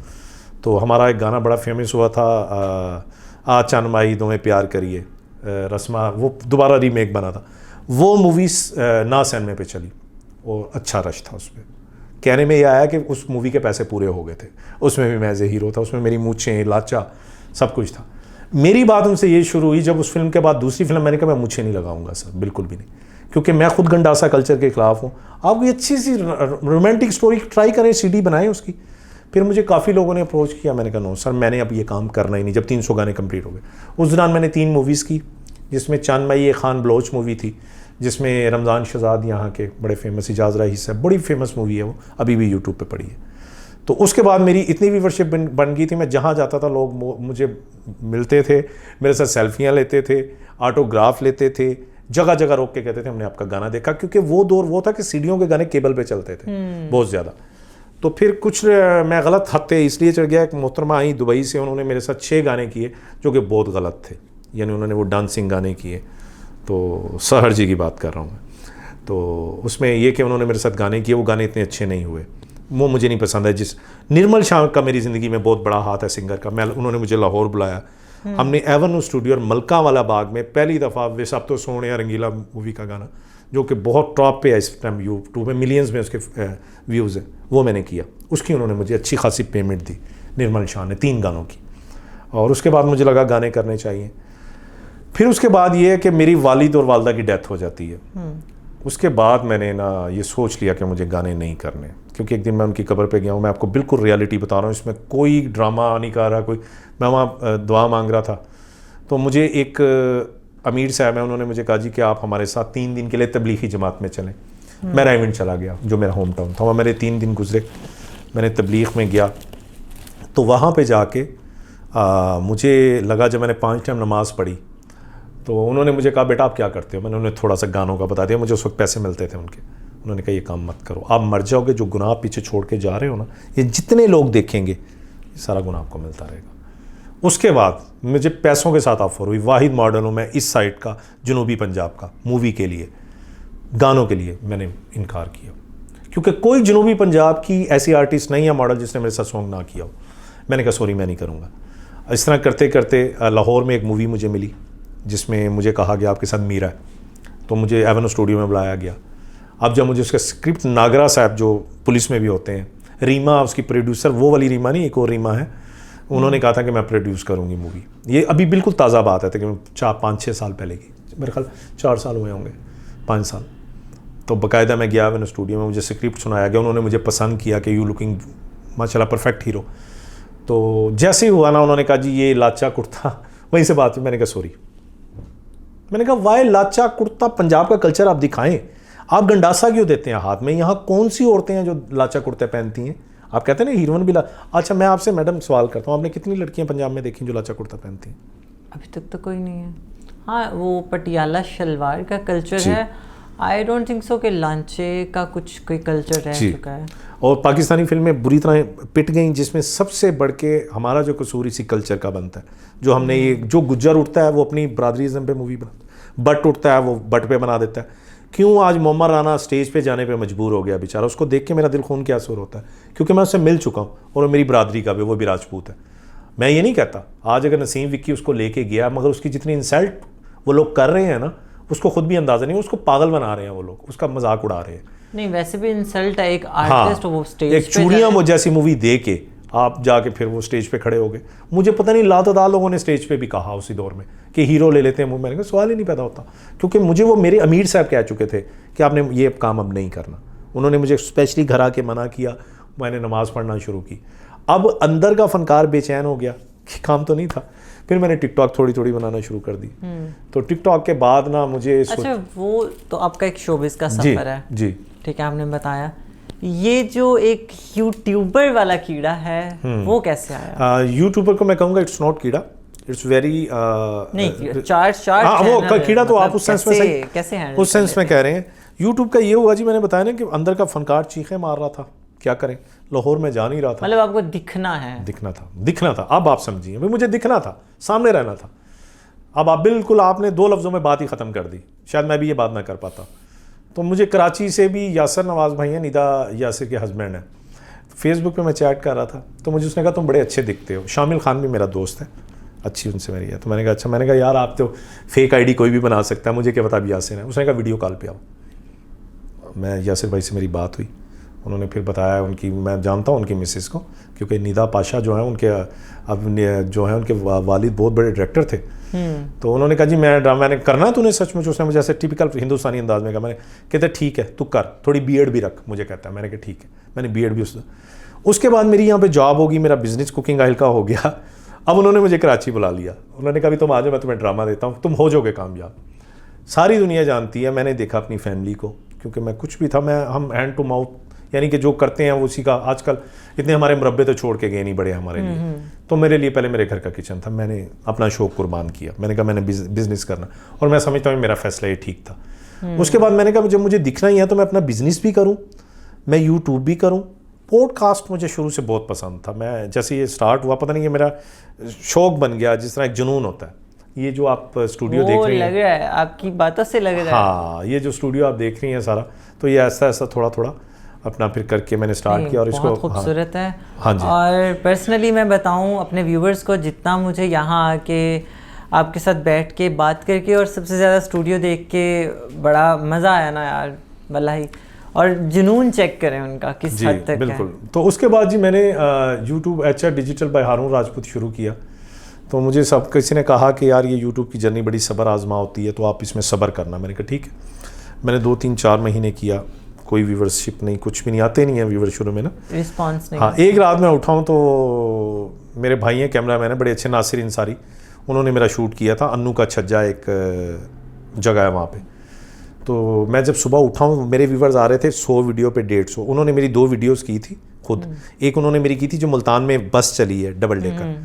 Speaker 1: तो हमारा एक गाना बड़ा फेमस हुआ था, आ चंद माही दोवें प्यार करिए, रस्मा, वो दोबारा रीमेक बना था। वो मूवीज़ ना सैनमे पे चली और अच्छा रश था उस पर। कहने में यह आया कि उस मूवी के पैसे पूरे हो गए थे, उसमें भी मैं एज ए हीरो था, उसमें मेरी मूछें, लाचा, सब कुछ था। मेरी बात उनसे ये शुरू हुई जब उस फिल्म के बाद दूसरी फिल्म, मैंने कहा मैं मूछें नहीं लगाऊंगा सर, बिल्कुल भी नहीं, क्योंकि मैं खुद गंडासा कल्चर के ख़िलाफ़ हूँ। आप कोई अच्छी सी रोमांटिक स्टोरी ट्राई करें, CD बनाएं उसकी। फिर मुझे काफ़ी लोगों ने अप्रोच किया, मैंने कहा नो सर, मैंने अब ये काम करना ही नहीं। जब 300 गाने कंप्लीट हो गए, उस दौरान मैंने 3 मूवीज़ की, जिसमें चंद माही खान बलोच मूवी थी, जिसमें रमज़ान शहज़ाद यहाँ के बड़े फेमस, इजाज़ राही साहब, बड़ी फेमस मूवी है वो, अभी भी यूट्यूब पे पड़ी है। तो उसके बाद मेरी इतनी व्यूवरशिप बन गई थी, मैं जहाँ जाता था लोग मुझे मिलते थे, मेरे साथ सेल्फियाँ लेते थे, ऑटोग्राफ लेते थे, जगह जगह रोक के कहते थे हमने आपका गाना देखा, क्योंकि वो दौर वो था कि सीडीओं के गाने केबल पे चलते थे बहुत ज़्यादा। तो फिर कुछ मैं गलत हत्ते इसलिए चढ़ गया, एक मोहतरमा आई दुबई से, उन्होंने मेरे साथ 6 गाने किए जो कि बहुत गलत थे, यानी उन्होंने वो डांसिंग गाने किए। तो सहर जी की बात कर रहा हूँ मैं, तो उसमें ये कि उन्होंने मेरे साथ गाने किए, वो गाने इतने अच्छे नहीं हुए। वो मुझे नहीं पसंद है। जिस निर्मल शाह का मेरी ज़िंदगी में बहुत बड़ा हाथ है सिंगर का। उन्होंने मुझे लाहौर बुलाया, हमने एवेन्यू स्टूडियो और मलका वाला बाग में पहली दफ़ा वे सब तो सोने रंगीला मूवी का गाना, जो कि बहुत टॉप पे है इस टाइम यूट्यूब में, मिलियंस में उसके व्यूज़ हैं, वो मैंने किया। उसकी उन्होंने मुझे अच्छी खासी पेमेंट दी निर्मल शाह ने 3 गानों की। और उसके बाद मुझे लगा गाने करने चाहिए। फिर उसके बाद ये है कि मेरी वालिद और वालदा की डेथ हो जाती है। उसके बाद मैंने ना ये सोच लिया कि मुझे गाने नहीं करने, क्योंकि एक दिन मैं उनकी कब्र पे गया हूँ। मैं आपको बिल्कुल रियलिटी बता रहा हूँ, इसमें कोई ड्रामा नहीं कर रहा, कोई मैं वहाँ दुआ मांग रहा था। तो मुझे एक अमीर साहब है, उन्होंने मुझे कहा जी कि आप हमारे साथ 3 दिन के लिए तबलीगी जमात में चलें। मैं रायविंड चला गया, जो मेरा होम टाउन था। वहाँ मेरे 3 दिन गुजरे, मैंने तबलीग में गया। तो वहाँ पे जाके मुझे लगा, जब मैंने 5 टाइम नमाज़ पढ़ी तो उन्होंने मुझे कहा बेटा आप क्या करते हो। मैंने उन्हें थोड़ा सा गानों का बता दिया, मुझे उस वक्त पैसे मिलते थे उनके। उन्होंने कहा ये काम मत करो, आप मर जाओगे, जो गुनाह पीछे छोड़ के जा रहे हो ना, ये जितने लोग देखेंगे ये सारा गुनाह आपको मिलता रहेगा। उसके बाद मुझे पैसों के साथ ऑफर हुई, वाहिद मॉडल हूँ मैं इस साइड का, जनूबी पंजाब का, मूवी के लिए, गानों के लिए मैंने इनकार किया, क्योंकि कोई जनूबी पंजाब की ऐसी आर्टिस्ट नहीं है मॉडल जिसने मेरे साथ सॉन्ग ना किया हो। मैंने कहा सॉरी मैं नहीं करूँगा। इस तरह करते करते लाहौर में एक मूवी मुझे मिली जिसमें मुझे कहा गया आपके साथ मीरा है, तो मुझे एवेन्यू स्टूडियो में बुलाया गया। अब जब मुझे उसका स्क्रिप्ट, नागरा साहब जो पुलिस में भी होते हैं, रीमा उसकी प्रोड्यूसर, वो वाली रीमा नहीं, एक और रीमा है, उन्होंने कहा था कि मैं प्रोड्यूस करूँगी मूवी। ये अभी बिल्कुल ताज़ा बात है, तकरीबन 4-5-6 साल पहले की, मेरे ख्याल 4 साल हुए होंगे, 5 साल। तो बाकायदा मैं गया एवेन्यू स्टूडियो में, मुझे स्क्रिप्ट सुनाया गया, उन्होंने मुझे पसंद किया कि यू लुकिंग माशाल्लाह परफेक्ट हीरो। तो जैसे ही हुआ ना, उन्होंने कहा जी ये लाचा कुर्ता, वहीं से बात हुई। मैंने कहा सॉरी, मैंने कहा वाई लाचा कुर्ता पंजाब का कल्चर आप दिखाएं, आप गंडासा क्यों देते हैं हाथ में? यहाँ कौन सी औरतें हैं जो लाचा कुर्ते पहनती हैं? आप कहते हैं ना हीरोइन भी अच्छा, मैं आपसे मैडम सवाल करता हूँ, आपने कितनी लड़कियाँ पंजाब में देखी जो लाचा कुर्ता पहनती हैं?
Speaker 2: अभी तक तो कोई नहीं है। हाँ, वो पटियाला शलवार का कल्चर है। आई डोंट थिंक सो कि लांचे का कुछ कोई कल्चर रह चुका है।
Speaker 1: और पाकिस्तानी फिल्में बुरी तरह पिट गई, जिसमें सबसे बढ़ के हमारा जो कसूर इसी कल्चर का बनता है, जो हमने ये, जो गुज्जर उठता है वो अपनी बरादरीज़म पे मूवी बना, बट उठता है वो बट पे बना देता है। क्यों आज मोहम्मद राना स्टेज पे जाने पे मजबूर हो गया बेचारा? उसको देख के मेरा दिल खून के आंसू होता है, क्योंकि मैं उससे मिल चुका हूँ और मेरी बरादरी का भी, वो भी राजपूत है। मैं ये नहीं कहता आज अगर नसीम विक्की उसको लेके गया, मगर उसकी जितनी इंसल्ट वो लोग कर रहे हैं ना, उसको खुद भी अंदाजा नहीं, उसको पागल बना रहे हैं वो लोग, उसका मजाक उड़ा रहे हैं।
Speaker 2: नहीं, वैसे भी इंसल्ट है एक आर्टिस्ट। हाँ, वो स्टेज
Speaker 1: एक चूड़ियाँ वो जैसी मूवी दे के आप जाके फिर वो स्टेज पे खड़े हो गए। मुझे पता नहीं लातदार लोगों ने स्टेज पे भी कहा उसी दौर में कि हीरो ले लेते हैं मुंह। मैंने कहा सवाल ही नहीं पैदा होता, क्योंकि मुझे वो मेरे अमीर साहब कह चुके थे कि आपने ये काम अब नहीं करना। उन्होंने मुझे स्पेशली घर आके मना किया, मैंने नमाज़ पढ़ना शुरू की। अब अंदर का फनकार बेचैन हो गया कि काम तो नहीं था। फिर मैंने टिकटॉक थोड़ी थोड़ी बनाना शुरू कर दी। तो टिकटॉक के बाद ना मुझे
Speaker 2: अच्छा, वो तो आपका एक शोबिज का सफर है
Speaker 1: जी, ठीक
Speaker 2: है, आपने बताया। ये जो एक यूट्यूबर वाला कीड़ा है वो कैसे आया?
Speaker 1: यूट्यूबर को मैं कहूँगा इट्स नॉट कीड़ा, इट्स वेरी
Speaker 2: नहीं, चार्ट
Speaker 1: वो कीड़ा तो आप उस सेंस में
Speaker 2: कैसे
Speaker 1: उस सेंस में कह रहे हैं। यूट्यूब का ये हुआ जी, मैंने बताया ना कि अंदर का फनकार चीखें मार रहा था, क्या करें, लाहौर में जा नहीं रहा था।
Speaker 2: मतलब आपको दिखना था। अब आप समझिए, मुझे दिखना था, सामने रहना था। अब आप बिल्कुल, आपने 2 लफ्ज़ों में बात ही ख़त्म कर दी, शायद मैं भी ये बात ना कर पाता। तो मुझे कराची से भी यासर नवाज़ भाई हैं, निदा यासर के हस्बैंड हैं, फेसबुक पे मैं चैट कर रहा था, तो मुझे उसने कहा तुम बड़े अच्छे दिखते हो। शामिल खान भी मेरा दोस्त है, अच्छी उनसे मेरी है। तो मैंने कहा अच्छा, मैंने कहा यार आप तो फेक आईडी कोई भी बना सकता है, मुझे क्या पता अब यासिर है। उसने कहा वीडियो कॉल पे आओ। मैं यासिर भाई से मेरी बात हुई, उन्होंने फिर बताया उनकी, मैं जानता हूँ उनकी मिसेस को, क्योंकि निदा पाशा जो है उनके अब जो है उनके वालिद बहुत बड़े डायरेक्टर थे। तो उन्होंने कहा जी मैंने करना तूने सचमुच? उसने मुझे ऐसे टिपिकल हिंदुस्तानी अंदाज में कहा। मैंने कहते ठीक है तू कर, थोड़ी बीएड भी रख, मुझे कहता है। मैंने कहा ठीक है, मैंने बीएड भी उसके बाद मेरी यहाँ पे जॉब होगी, मेरा बिजनेस कुकिंग ऑयल का हो गया। अब उन्होंने मुझे कराची बुला लिया, उन्होंने कहा भी तुम आ जाओ, मैं तुम्हें ड्रामा देता हूँ, तुम हो जाओगे कामयाब। सारी दुनिया जानती है, मैंने देखा अपनी फैमिली को, क्योंकि मैं कुछ भी था, हम हैंड टू माउथ, यानी कि जो करते हैं वो उसी का। आजकल इतने हमारे मुरब्बे तो छोड़ के गए नहीं बड़े हमारे लिए। तो मेरे लिए पहले मेरे घर का किचन था, मैंने अपना शौक कुर्बान किया। मैंने कहा मैंने बिजनेस करना, और मैं समझता हूँ मेरा फैसला ये ठीक था। उसके बाद मैंने कहा जब मुझे दिखना ही है तो मैं अपना बिजनेस भी करूँ, मैं यूट्यूब भी करूँ। पॉडकास्ट मुझे शुरू से बहुत पसंद था। मैं जैसे ये स्टार्ट हुआ, पता नहीं ये मेरा शौक बन गया, जिस तरह एक जुनून होता है। ये जो आप स्टूडियो देख रही हैं, लग रहा है आपकी बातों से लग रहा है।
Speaker 1: हाँ, ये जो स्टूडियो आप देख रही हैं सारा, तो ये ऐसा ऐसा थोड़ा थोड़ा अपना फिर करके मैंने स्टार्ट किया और इसको
Speaker 2: बहुत खूबसूरत है।
Speaker 1: हाँ जी।
Speaker 2: और पर्सनली मैं बताऊं अपने व्यूवर्स को, जितना मुझे यहाँ आके आपके साथ बैठ के बात करके और सबसे ज़्यादा स्टूडियो देख के बड़ा मज़ा आया ना यार, वल्लाही। और जुनून चेक करें उनका किस हद तक
Speaker 1: बिल्कुल है। तो उसके बाद जी मैंने यूट्यूब HR डिजिटल बाय हारून राजपूत शुरू किया। तो मुझे सब किसी ने कहा कि यार ये यूट्यूब की जर्नी बड़ी सब्र आजमा होती है, तो आप इसमें सब्र करना। मैंने कहा ठीक है। मैंने 2-3-4 महीने किया, कोई व्यूवरशिप नहीं, कुछ भी नहीं, आते नहीं है व्यूवर शुरू में ना,
Speaker 2: रिस्पॉन्स नहीं।
Speaker 1: हाँ, एक रात में उठाऊँ तो मेरे भाई हैं कैमरा मैन है बड़े अच्छे, नासिर इंसारी, उन्होंने मेरा शूट किया था। अन्नू का छज्जा एक जगह है वहाँ पे। तो मैं जब सुबह उठा हूँ, मेरे व्यूवर्स आ रहे थे 100 वीडियो पे 150। उन्होंने मेरी 2 वीडियोस की थी खुद, एक उन्होंने मेरी की थी जो मुल्तान में बस चली है डबल डेकर,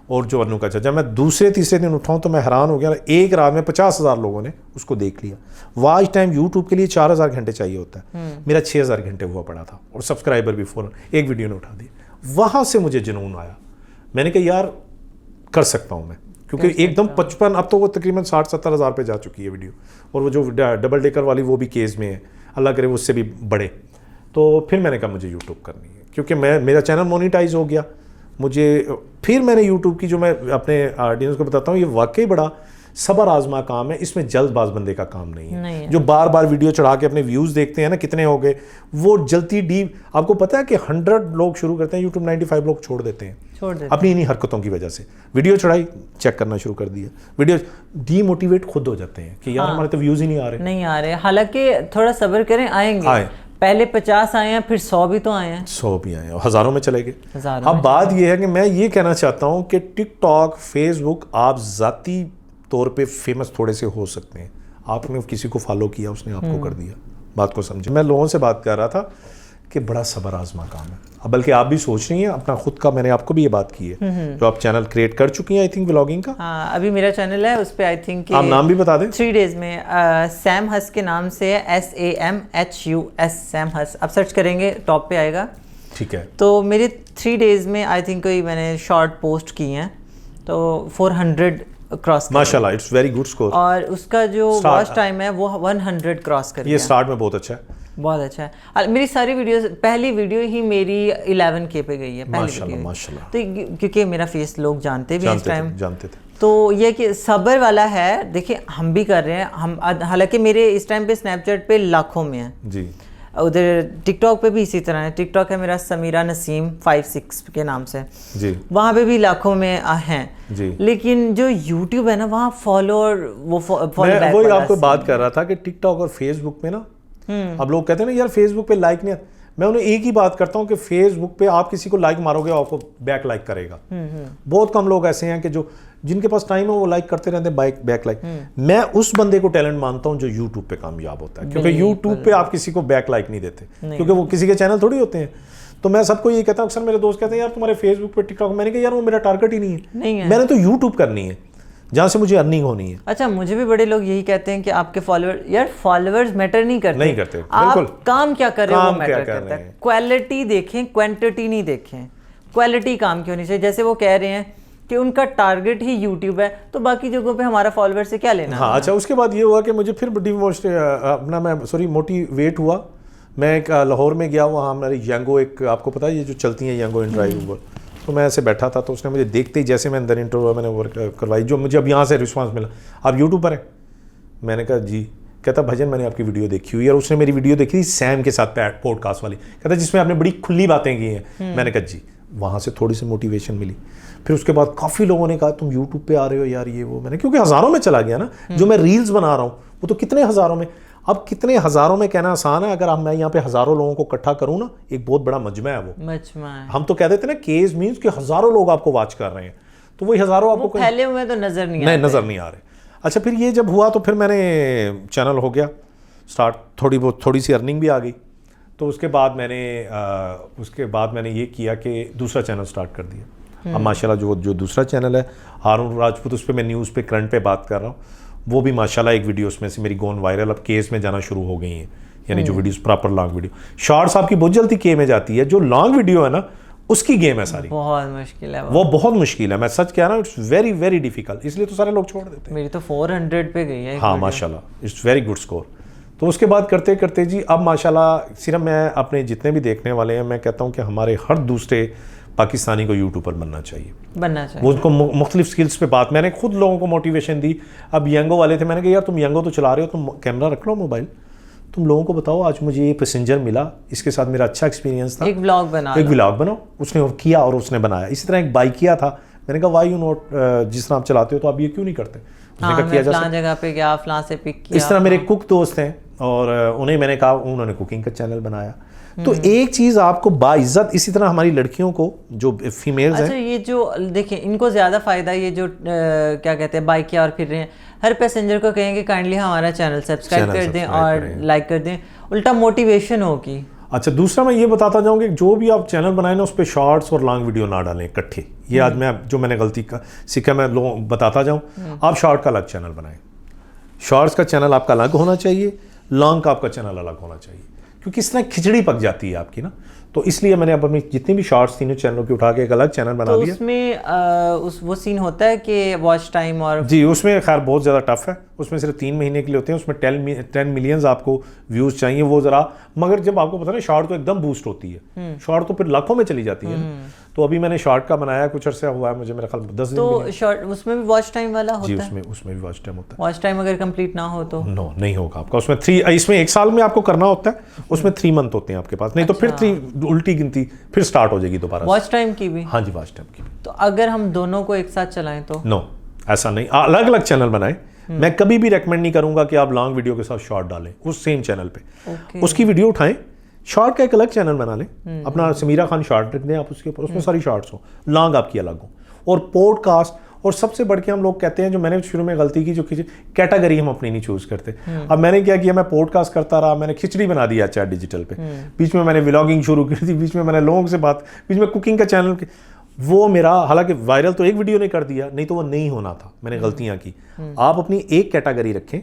Speaker 1: और जो अन्नू का छज्जा। मैं दूसरे-तीसरे दिन उठाऊँ तो मैं हैरान हो गया, एक रात में 50,000 लोगों ने उसको देख लिया। वॉच टाइम यूट्यूब के लिए 4,000 घंटे चाहिए होता है, मेरा 6,000 घंटे हुआ पड़ा था, और सब्सक्राइबर भी फ़ौरन एक वीडियो ने उठा दिया। वहाँ से मुझे जुनून आया, मैंने कहा यार कर सकता हूँ मैं, क्योंकि एकदम 55, अब तो वो तकरीबन 60-70 हज़ार पे जा चुकी है वीडियो, और वो जो डबल डेकर वाली वो भी केस में है, अल्लाह करे वो उससे भी बड़े। तो फिर मैंने कहा मुझे यूट्यूब करनी है, क्योंकि मेरा चैनल मोनेटाइज हो गया मुझे। फिर मैंने यूट्यूब की, जो मैं अपने ऑडियंस को बताता हूँ, ये वाकई बड़ा सब्र आजमा काम है, इसमें जल्दबाज बंदे का काम नहीं है। जो बार बार वीडियो चढ़ा के अपने व्यूज़ देखते हैं ना कितने हो गए, वो जल्दी डीप। आपको पता है कि 100 लोग शुरू करते हैं यूट्यूब, 95 लोग छोड़ देते हैं अपनी इन्हीं हरकतों की वजह से। वीडियो चढ़ाई, चेक करना शुरू कर दिया, वीडियो डीमोटिवेट खुद हो जाते हैं कि यार हमारे तो व्यूज़ ही नहीं आ रहे।
Speaker 2: हालांकि थोड़ा सब्र करें, आएंगे। पहले 50 आए हैं, फिर 100 भी तो आए हैं,
Speaker 1: 100 भी आए हैं, हज़ारों में चले गए। अब बात यह है कि मैं ये कहना चाहता हूँ कि टिकटॉक, फेसबुक, आप ज़ाती तौर पे फेमस थोड़े से हो सकते हैं। आपने किसी को फॉलो किया, उसने आपको कर दिया, बात को समझे। मैं लोगों से बात कर रहा था कि बड़ा सब्र आजमा काम है। अब बल्कि आप भी सोच रही हैं अपना खुद का, मैंने आपको भी ये बात की है, जो आप चैनल क्रिएट कर चुकी हैं आई थिंक व्लॉगिंग का।
Speaker 2: हाँ, अभी मेरा चैनल है, उस पर आई थिंक
Speaker 1: आप नाम भी बता दें।
Speaker 2: 3 डेज में सैम हस के नाम से है, SAMHUS, सैम हस। आप सर्च करेंगे टॉप पे आएगा, ठीक है। तो मेरे 3 डेज में आई थिंक कोई मैंने शॉर्ट पोस्ट की हैं, तो 400 क्रॉस,
Speaker 1: माशाल्लाह, इट्स वेरी गुड स्कोर।
Speaker 2: और उसका जो वॉच टाइम है वो 100 क्रॉस कर गया।
Speaker 1: ये स्टार्ट में बहुत अच्छा है,
Speaker 2: बहुत अच्छा है। मेरी सारी वीडियोस, पहली वीडियो ही मेरी 11K पे गई है, पहली वीडियो।
Speaker 1: माशाल्लाह।
Speaker 2: तो क्योंकि मेरा फेस लोग जानते भी इस टाइम,
Speaker 1: जानते थे।
Speaker 2: तो ये कि सब्र वाला है। देखिए हम भी कर रहे हैं, हम हालांकि मेरे इस टाइम पे स्नैपचैट पे लाखों में है
Speaker 1: जी,
Speaker 2: उधर टिकटॉक पे भी इसी तरह है। टिकटॉक है मेरा समीरा नसीम 56 के नाम से जी, वहाँ पे भी लाखों में हैं जी। लेकिन जो यूट्यूब है ना, वहाँ फॉलोअर वो
Speaker 1: मैं वही आपको बात कर रहा था कि टिकटॉक और फेसबुक पे ना, अब लोग कहते हैं ना यार फेसबुक पे लाइक नहीं, मैं उन्हें एक ही बात करता हूँ कि फेसबुक पे आप किसी को लाइक मारोगे आपको बैक लाइक करेगा। बहुत कम लोग ऐसे हैं कि जो जिनके पास टाइम है वो लाइक करते रहते हैं, बैक लाइक। मैं उस बंदे को टैलेंट मानता हूँ जो यूट्यूब पे कामयाब होता है, क्योंकि यूट्यूब पे आप किसी को बैक लाइक नहीं देते, क्योंकि वो किसी के चैनल थोड़ी होते हैं। तो मैं सबको ये कहता हूँ, अक्सर मेरे दोस्त कहते हैं यार तुम्हारे फेसबुक पे, टिकटॉक, मैंने कहा यार वो मेरा टारगेट ही नहीं है, मैंने तो यूट्यूब करनी है जहाँ से मुझे अर्निंग होनी है।
Speaker 2: अच्छा, मुझे भी बड़े लोग यही कहते हैं कि आपके फॉलोअर, यार फॉलोअर्स मैटर नहीं करते,
Speaker 1: आप
Speaker 2: काम क्या कर रहे हो वो मैटर करता है। क्वालिटी देखें, क्वांटिटी नहीं देखें, क्वालिटी काम की होनी चाहिए। जैसे वो कह रहे हैं कि उनका टारगेट ही यूट्यूब है, तो बाकी जगहों पे हमारा फॉलोअर से क्या लेना।
Speaker 1: हाँ, अच्छा, उसके बाद ये हुआ कि मुझे फिर मोटिवेट हुआ। मैं एक लाहौर में गया, वहाँ हमारी यंगो, एक आपको पता है ये जो चलती हैं यंगो ड्राइव, तो मैं ऐसे बैठा था, तो उसने मुझे देखते ही, जैसे मैं अंदर इंटर हुआ, मैंने वर्क करवाई, जो मुझे अब यहाँ से रिस्पांस मिला, आप यूट्यूबर हैं? मैंने कहा जी। कहता भजन मैंने आपकी वीडियो देखी हुई है, और उसने मेरी वीडियो देखी थी सैम के साथ पॉडकास्ट वाली, कहता जिसमें आपने बड़ी खुली बातें की हैं। मैंने कहा जी, वहाँ से थोड़ी सी मोटिवेशन मिली। फिर उसके बाद काफ़ी लोगों ने कहा तुम यूट्यूब पे आ रहे हो यार, ये वो। मैंने, क्योंकि हज़ारों में चला गया ना, जो मैं रील्स बना रहा हूँ वो तो कितने हज़ारों में। अब कितने हज़ारों में कहना आसान है, अगर हम मैं यहाँ पे हज़ारों लोगों को इकट्ठा करूँ ना, एक बहुत बड़ा मजमा है वो, मजमा है। हम तो कह देते ना केस मीन्स कि हज़ारों लोग आपको वॉच कर रहे हैं, तो वही हज़ारों आपको
Speaker 2: फैले हुए तो नज़र नहीं
Speaker 1: आ रहे। अच्छा, फिर ये जब हुआ तो फिर मैंने चैनल हो गया स्टार्ट, थोड़ी सी अर्निंग भी आ गई। तो उसके बाद मैंने ये किया कि दूसरा चैनल स्टार्ट कर दिया। अब माशाल्लाह जो दूसरा चैनल है हारून राजपूत, उस पर मैं न्यूज़ पे करंट पे बात कर रहा हूँ, वो भी माशाल्लाह एक वीडियो उसमें से मेरी गोन वायरल, अब केस में जाना शुरू हो गई हैं, यानी जो videos proper long video. Shorts आपकी बहुत जल्दी के में जाती है, जो लॉन्ग वीडियो है ना उसकी गेम है सारी,
Speaker 2: बहुत मुश्किल है
Speaker 1: वो बहुत मुश्किल है। मैं सच कह रहा हूँ, इट्स वेरी वेरी डिफिकल्ट, इसलिए तो सारे लोग छोड़ देते हैं।
Speaker 2: मेरी तो 400 पे गई है।
Speaker 1: हाँ माशाल्लाह, इट्स वेरी गुड स्कोर। तो उसके बाद करते करते जी अब माशाल्लाह सिर्फ मैं अपने जितने भी देखने वाले हैं मैं कहता हूँ कि हमारे हर दूसरे पाकिस्तानी को यूट्यूबर बनना चाहिए। वो उनको मुख्तलिफ स्किल्स पे बात, मैंने खुद लोगों को मोटिवेशन दी। अब यंगो वाले थे, मैंने कहा यार तुम यंगो तो चला रहे हो, तुम कैमरा रख लो मोबाइल, तुम लोगों को बताओ आज मुझे ये पैसेंजर मिला, इसके साथ मेरा अच्छा एक्सपीरियंस था,
Speaker 2: एक व्लॉग बनाओ। उसने
Speaker 1: किया और उसने बनाया। इसी तरह एक बाइक किया था, मैंने कहा वाई यू नॉट, जिस तरह आप चलाते हो तो आप ये क्यों नहीं करते?
Speaker 2: उसने कहा किया जा सकता, जगह पे गया, फलां से पिक किया।
Speaker 1: इस तरह मेरे कुक दोस्त हैं और उन्हें मैंने कहा, उन्होंने कुकिंग का चैनल बनाया। तो एक चीज़ आपको बाइज्जत, इसी तरह हमारी लड़कियों को जो फीमेल्स हैं,
Speaker 2: अच्छा ये जो देखिए इनको ज़्यादा फ़ायदा, ये जो क्या कहते हैं बाइक किया और फिर रहे हैं, हर पैसेंजर को कहेंगे काइंडली हमारा चैनल सब्सक्राइब कर दें और लाइक कर दें, उल्टा मोटिवेशन होगी।
Speaker 1: अच्छा दूसरा मैं ये बताता जाऊँ कि जो भी आप चैनल बनाए ना उस पर शॉर्ट्स और लॉन्ग वीडियो ना डालें इकट्ठे। ये आज मैंने गलती सीखा, मैं लोगों बताता जाऊँ। आप शॉर्ट का अलग चैनल बनाएं, शॉर्ट्स का चैनल आपका अलग होना चाहिए, लॉन्ग का आपका चैनल अलग होना चाहिए, क्योंकि इस तरह खिचड़ी पक जाती है आपकी ना। तो इसलिए मैंने अब अपनी जितनी भी शॉर्ट्स तीनों चैनलों की उठा के एक अलग चैनल बना दिया।
Speaker 2: उसमें वो सीन होता है कि वॉच टाइम और
Speaker 1: जी उसमें खैर बहुत ज़्यादा टफ है, उसमें सिर्फ 3 महीने के लिए होते हैं, उसमें 10 मिलियंस आपको व्यूज़ चाहिए वो ज़रा, मगर जब आपको पता है शॉर्ट तो एकदम बूस्ट होती है, शॉर्ट तो फिर लाखों में चली जाती है। तो अभी मैंने शॉर्ट का बनाया, कुछ अर्सा हुआ है मुझे, मेरा ख्याल 10 दिन।
Speaker 2: तो शॉर्ट उसमें भी वॉच टाइम वाला होता
Speaker 1: है? जी उसमें भी वॉच टाइम होता है।
Speaker 2: वॉच टाइम अगर कंप्लीट ना हो तो
Speaker 1: नो नहीं होगा आपका उसमें। इसमें 1 साल में आपको करना होता है, उसमें 3 मंथ होते हैं आपके पास, नहीं तो फिर 3 उल्टी गिनती फिर स्टार्ट हो जाएगी दोबारा।
Speaker 2: वॉच टाइम की भी?
Speaker 1: हाँ जी वॉच टाइम की।
Speaker 2: तो अगर हम दोनों को एक साथ चलाएं तो?
Speaker 1: नो ऐसा नहीं, अलग अलग चैनल बनाएं। मैं कभी भी रेकमेंड नहीं करूंगा कि आप लॉन्ग वीडियो के साथ शॉर्ट डालें उस सेम चैनल पे। उसकी वीडियो उठाएं, शॉर्ट का एक अलग चैनल बना लें, अपना समीरा खान शॉर्ट रख दें आप उसके ऊपर, उसमें सारी शॉर्ट्स हो, लॉन्ग आपकी अलग हो। और पॉडकास्ट, और सबसे बढ़ के हम लोग कहते हैं, जो मैंने शुरू में गलती की, जो कैटेगरी हम अपनी नहीं चूज करते। अब मैंने क्या किया, मैं पॉडकास्ट करता रहा, मैंने खिचड़ी बना दिया चैट डिजिटल पे, बीच में मैंने व्लॉगिंग शुरू की थी, बीच में मैंने लोगों से बात, बीच में कुकिंग का चैनल, वो मेरा हालांकि वायरल तो एक वीडियो ने कर दिया, नहीं तो वो नहीं होना था, मैंने गलतियां की। आप अपनी एक कैटेगरी रखें।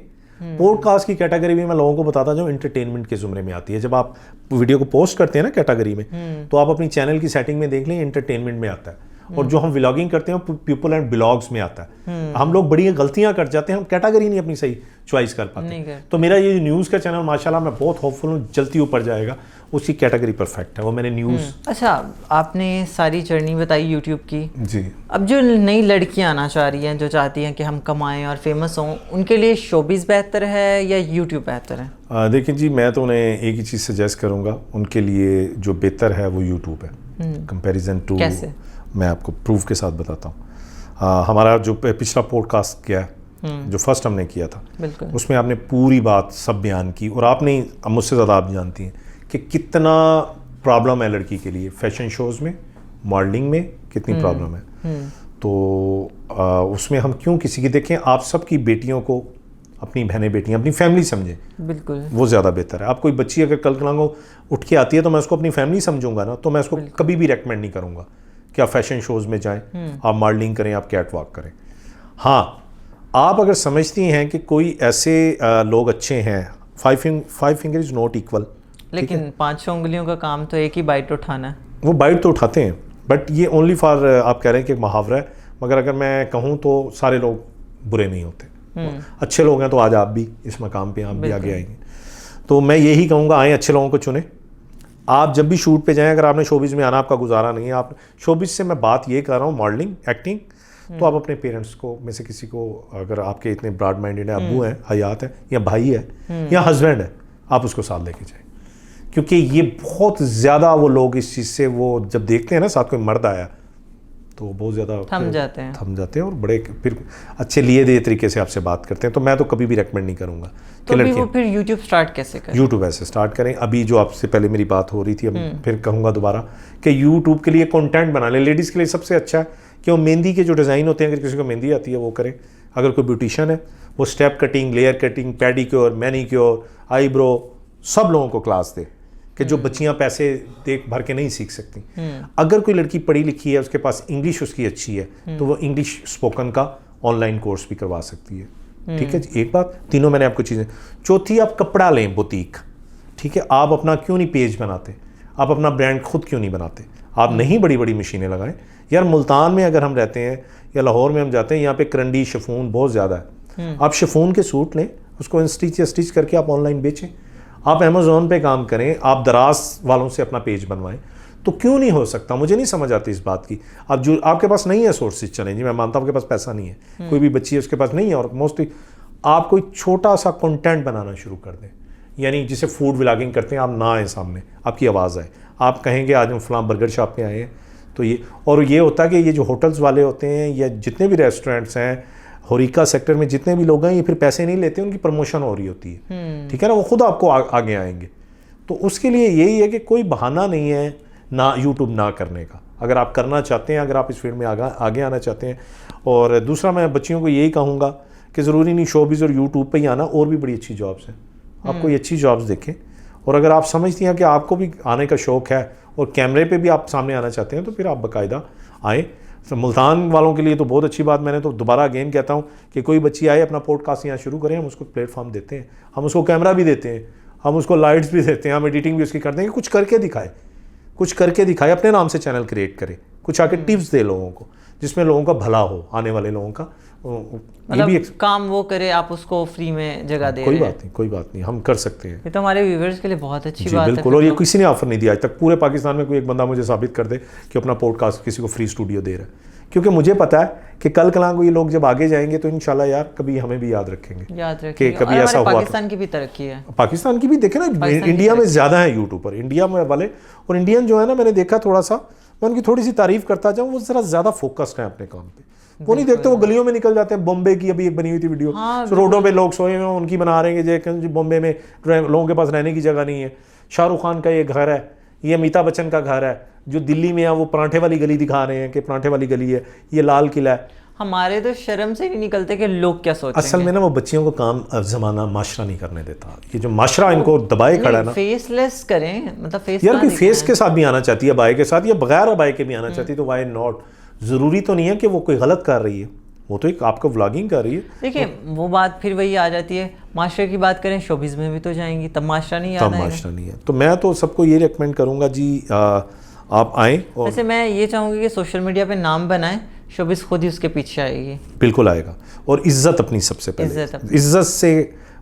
Speaker 1: पॉडकास्ट की कैटेगरी भी मैं लोगों को बताता जाऊँ एंटरटेनमेंट के जुमरे में आती है। जब आप वीडियो को पोस्ट करते हैं ना कैटेगरी में, तो आप अपनी चैनल की सेटिंग में देख लें, एंटरटेनमेंट में आता है। और जो हम व्लॉगिंग करते हैं पीपल एंड ब्लॉग्स में आता है। हम लोग बड़ी गलतियां कर जाते हैं, हम कैटेगरी नहीं अपनी सही चॉइस कर पाते। तो मेरा ये न्यूज़ का चैनल माशाल्लाह मैं बहुत होपफुल हूँ जल्दी ऊपर जाएगा, उसकी कैटेगरी परफेक्ट है, वो मैंने न्यूज़।
Speaker 2: अच्छा आपने सारी जर्नी बताई यूट्यूब की जी। अब जो नई लड़कियां आना चाह रही हैं, जो चाहती हैं कि हम कमाएं और फेमस हों, उनके लिए शोबिज़ बेहतर है या यूट्यूब बेहतर है?
Speaker 1: देखिए जी, मैं तो उन्हें एक ही चीज़ सजेस्ट करूँगा, उनके लिए जो बेहतर है वो यूट्यूब है कंपेरिजन टू।
Speaker 2: कैसे?
Speaker 1: मैं आपको प्रूफ के साथ बताता हूँ। हमारा जो पिछला पॉडकास्ट किया जो फर्स्ट हमने किया था, उसमें आपने पूरी बात सब बयान की, और आपने मुझसे ज़्यादा आप जानती हैं कि कितना प्रॉब्लम है लड़की के लिए, फैशन शोज़ में, मॉडलिंग में कितनी प्रॉब्लम है। तो उसमें हम क्यों किसी की देखें, आप सबकी बेटियों को अपनी बहनें बेटियां अपनी फैमिली समझें, बिल्कुल वो ज़्यादा बेहतर है। आप कोई बच्ची अगर कल को उठ के आती है तो मैं उसको अपनी फैमिली समझूंगा ना, तो मैं उसको कभी भी रेकमेंड नहीं करूँगा कि आप फैशन शोज़ में जाएं, आप मॉडलिंग करें, आप कैट वॉक करें। हाँ आप अगर समझती हैं कि कोई ऐसे लोग अच्छे हैं, 5 फिंगर इज़ नॉट इक्वल,
Speaker 2: लेकिन 5 उंगलियों का काम तो एक ही बाइट उठाना है।
Speaker 1: वो बाइट तो उठाते हैं, बट ये ओनली फॉर आप कह रहे हैं कि एक मुहावरा है, मगर अगर मैं कहूँ तो सारे लोग बुरे नहीं होते, अच्छे लोग हैं। तो आज आप भी इस मकाम पे आप भी आगे आएंगे, तो मैं यही कहूँगा आएँ, अच्छे लोगों को चुनें। आप जब भी शूट पे जाएं, अगर आपने शोबिज़ में आना, आपका गुजारा नहीं है, आप शोबिज़ से मैं बात ये कर रहा हूँ, मॉडलिंग, एक्टिंग, तो आप अपने पेरेंट्स को में से किसी को, अगर आपके इतने ब्रॉड माइंडेड है, अब्बू हैं, हयात है, या भाई है, या हस्बैंड है, आप उसको साथ लेके जाएं। क्योंकि ये बहुत ज़्यादा वो लोग इस चीज़ से, वो जब देखते हैं ना साथ कोई मर्द आया, तो बहुत ज़्यादा थम जाते हैं और बड़े फिर अच्छे लिए दे तरीके से आपसे बात करते हैं। तो मैं तो कभी भी रेकमेंड नहीं करूँगा
Speaker 2: कि लड़कियाँ। वो फिर यूट्यूब स्टार्ट कैसे करें?
Speaker 1: यूट्यूब ऐसे स्टार्ट करें। अभी जो आपसे पहले मेरी बात हो रही थी, अब फिर कहूँगा दोबारा कि यूट्यूब के लिए कंटेंट बना लें। लेडीज़ के लिए सबसे अच्छा है कि वो मेहंदी के जो डिज़ाइन होते हैं, अगर किसी को मेहंदी आती है वो करें। अगर कोई ब्यूटिशियन है, वो step cutting, layer cutting, pedicure, manicure, eyebrow, सब लोगों को क्लास दे, कि जो बच्चियां पैसे देख भर के नहीं सीख सकती। अगर कोई लड़की पढ़ी लिखी है, उसके पास इंग्लिश उसकी अच्छी है, तो वो इंग्लिश स्पोकन का ऑनलाइन कोर्स भी करवा सकती है। ठीक है जी, एक बात। तीनों मैंने आपको चीज़ें। चौथी, आप कपड़ा लें बुटीक, ठीक है। आप अपना क्यों नहीं पेज बनाते, आप अपना ब्रांड खुद क्यों नहीं बनाते? आप नहीं बड़ी बड़ी मशीनें लगाएं यार। मुल्तान में अगर हम रहते हैं या लाहौर में हम जाते हैं, यहाँ पे करंडी शिफॉन बहुत ज़्यादा है। आप शिफॉन के सूट लें, उसको स्टिच या स्टिच करके आप ऑनलाइन बेचें। आप अमेज़ॉन पे काम करें, आप दराज वालों से अपना पेज बनवाएं, तो क्यों नहीं हो सकता? मुझे नहीं समझ आती इस बात की। अब जो आपके पास नहीं है सोर्सेज, चलें जी, मैं मानता हूँ आपके पास पैसा नहीं है, कोई भी बच्ची है उसके पास नहीं है, और मोस्टली आप कोई छोटा सा कंटेंट बनाना शुरू कर दें, यानी जिसे फूड व्लॉगिंग करते हैं, आप ना आए सामने, आपकी आवाज़ आए, आप कहेंगे आज हम फलां बर्गर शॉप पे आए हैं, तो ये, और ये होता है कि ये जो होटल्स वाले होते हैं या जितने भी रेस्टोरेंट्स हैं होरिका सेक्टर में, जितने भी लोग हैं, ये फिर पैसे नहीं लेते, उनकी प्रमोशन हो रही होती है, ठीक है ना, वो खुद आपको आगे आएंगे। तो उसके लिए यही है कि कोई बहाना नहीं है ना यूट्यूब ना करने का, अगर आप करना चाहते हैं, अगर आप इस फील्ड में आगे आना चाहते हैं। और दूसरा मैं बच्चियों को यही कहूँगा कि ज़रूरी नहीं शोबिज़ और यूट्यूब पे ही आना, और भी बड़ी अच्छी जॉब्स हैं, आप कोई अच्छी जॉब्स देखें। और अगर आप समझती हैं कि आपको भी आने का शौक़ है और कैमरे पे भी आप सामने आना चाहते हैं, तो फिर आप बाकायदा आएँ। तो मुल्तान वालों के लिए तो बहुत अच्छी बात, मैंने तो दोबारा अगेन कहता हूँ कि कोई बच्ची आए अपना पॉडकास्ट यहाँ शुरू करें, हम उसको प्लेटफॉर्म देते हैं, हम उसको कैमरा भी देते हैं, हम उसको लाइट्स भी देते हैं, हम एडिटिंग भी उसकी करते हैं, कुछ करके दिखाए, कुछ करके दिखाए, अपने नाम से चैनल क्रिएट करे, कुछ आके टिप्स दे लोगों को, जिसमें लोगों का भला हो, आने वाले लोगों का।
Speaker 2: मतलब काम वो करे, आप उसको फ्री में जगह दे
Speaker 1: कोई बात नहीं, कोई बात नहीं, हम कर सकते हैं।
Speaker 2: ये तो हमारे व्यूअर्स के लिए बहुत अच्छी बात है।
Speaker 1: बिल्कुल, और ये किसी ने ऑफर नहीं दिया आज तक, पूरे पाकिस्तान में कोई एक बंदा मुझे साबित कर दे कि अपना पॉडकास्ट किसी को फ्री स्टूडियो दे रहा है, क्योंकि मुझे पता है कि कल कलां को ये लोग जब आगे जाएंगे तो इंशाल्लाह यार कभी हमें भी याद रखेंगे कि कभी ऐसा हुआ।
Speaker 2: पाकिस्तान की भी तरक्की है,
Speaker 1: पाकिस्तान की भी देखे ना, इंडिया में ज़्यादा है यूट्यूबर, इंडिया में वाले, और इंडियन जो है ना, मैंने देखा थोड़ा सा, मैं उनकी थोड़ी सी तारीफ करता जाऊँ, वो ज़रा ज़्यादा फोकस्ड है अपने काम पे। वो नहीं देखते, वो गलियों में निकल जाते हैं। बॉम्बे की अभी एक बनी हुई थी वीडियो, रोडों पे लोग सोए हुए हैं, उनकी बना रहे हैं कि बॉम्बे में लोगों के पास रहने की जगह नहीं है। शाहरुख खान का ये घर है, ये अमिताभ बच्चन का घर है, जो दिल्ली में है वो परांठे वाली गली दिखा रहे हैं कि परांठे वाली गली है, ये लाल किला है।
Speaker 2: हमारे तो शर्म से नहीं निकलते कि लोग क्या सोचेंगे।
Speaker 1: असल में ना वो बच्चियों को काम जमाना माशरा नहीं करने देता, ये जो माशरा इनको दबाए खड़ा है ना।
Speaker 2: फेसलेस करें, मतलब फेस
Speaker 1: यार कोई फेस के साथ भी आना चाहती है, अबाए के साथ, या बगैर अबाए के भी आना चाहती है, तो वाई नॉट। ज़रूरी तो नहीं है कि वो कोई गलत कर रही है, वो तो एक आपको व्लॉगिंग कर रही है।
Speaker 2: देखिए वो बात फिर वही आ जाती है, माशरे की बात करें, शोबिज़ में भी तो जाएंगी, तब माशरा नहीं आता है।
Speaker 1: तब माशरा नहीं है। तो मैं तो सबको ये रिकमेंड करूँगा जी, आप आएँ। और
Speaker 2: वैसे मैं ये चाहूँगी कि सोशल मीडिया पे नाम बनाएं, शोबिज़ खुद ही उसके पीछे आएगी।
Speaker 1: बिल्कुल आएगा, और इज़्ज़त अपनी सबसे पहले, इज़्ज़त से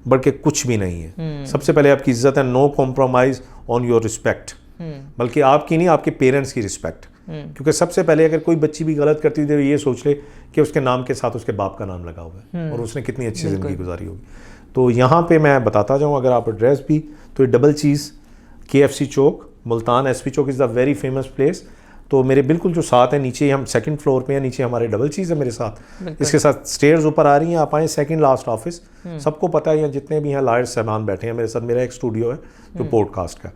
Speaker 1: बढ़ के कुछ भी नहीं है। सबसे पहले आपकी इज़्ज़त है, no compromise on your respect, बल्कि आपकी नहीं, आपके पेरेंट्स की रिस्पेक्ट। क्योंकि सबसे पहले अगर कोई बच्ची भी गलत करती है तो ये सोच ले कि उसके नाम के साथ उसके बाप का नाम लगा हुआ है और उसने कितनी अच्छी ज़िंदगी गुजारी होगी। तो यहाँ पे मैं बताता जाऊँ, अगर आप एड्रेस भी, तो ये double cheese KFC Chowk, Multan SP Chowk is the very famous place. तो मेरे बिल्कुल जो साथ है, नीचे हम सेकंड फ्लोर पे हैं, नीचे हमारे डबल चीज़ है मेरे साथ, इसके साथ स्टेयर्स ऊपर आ रही हैं, आप आएँ, सेकंड लास्ट ऑफिस। सबको पता है, यहाँ जितने भी हैं लायर्स साहबान बैठे हैं मेरे साथ, मेरा एक स्टूडियो है जो पॉडकास्ट का।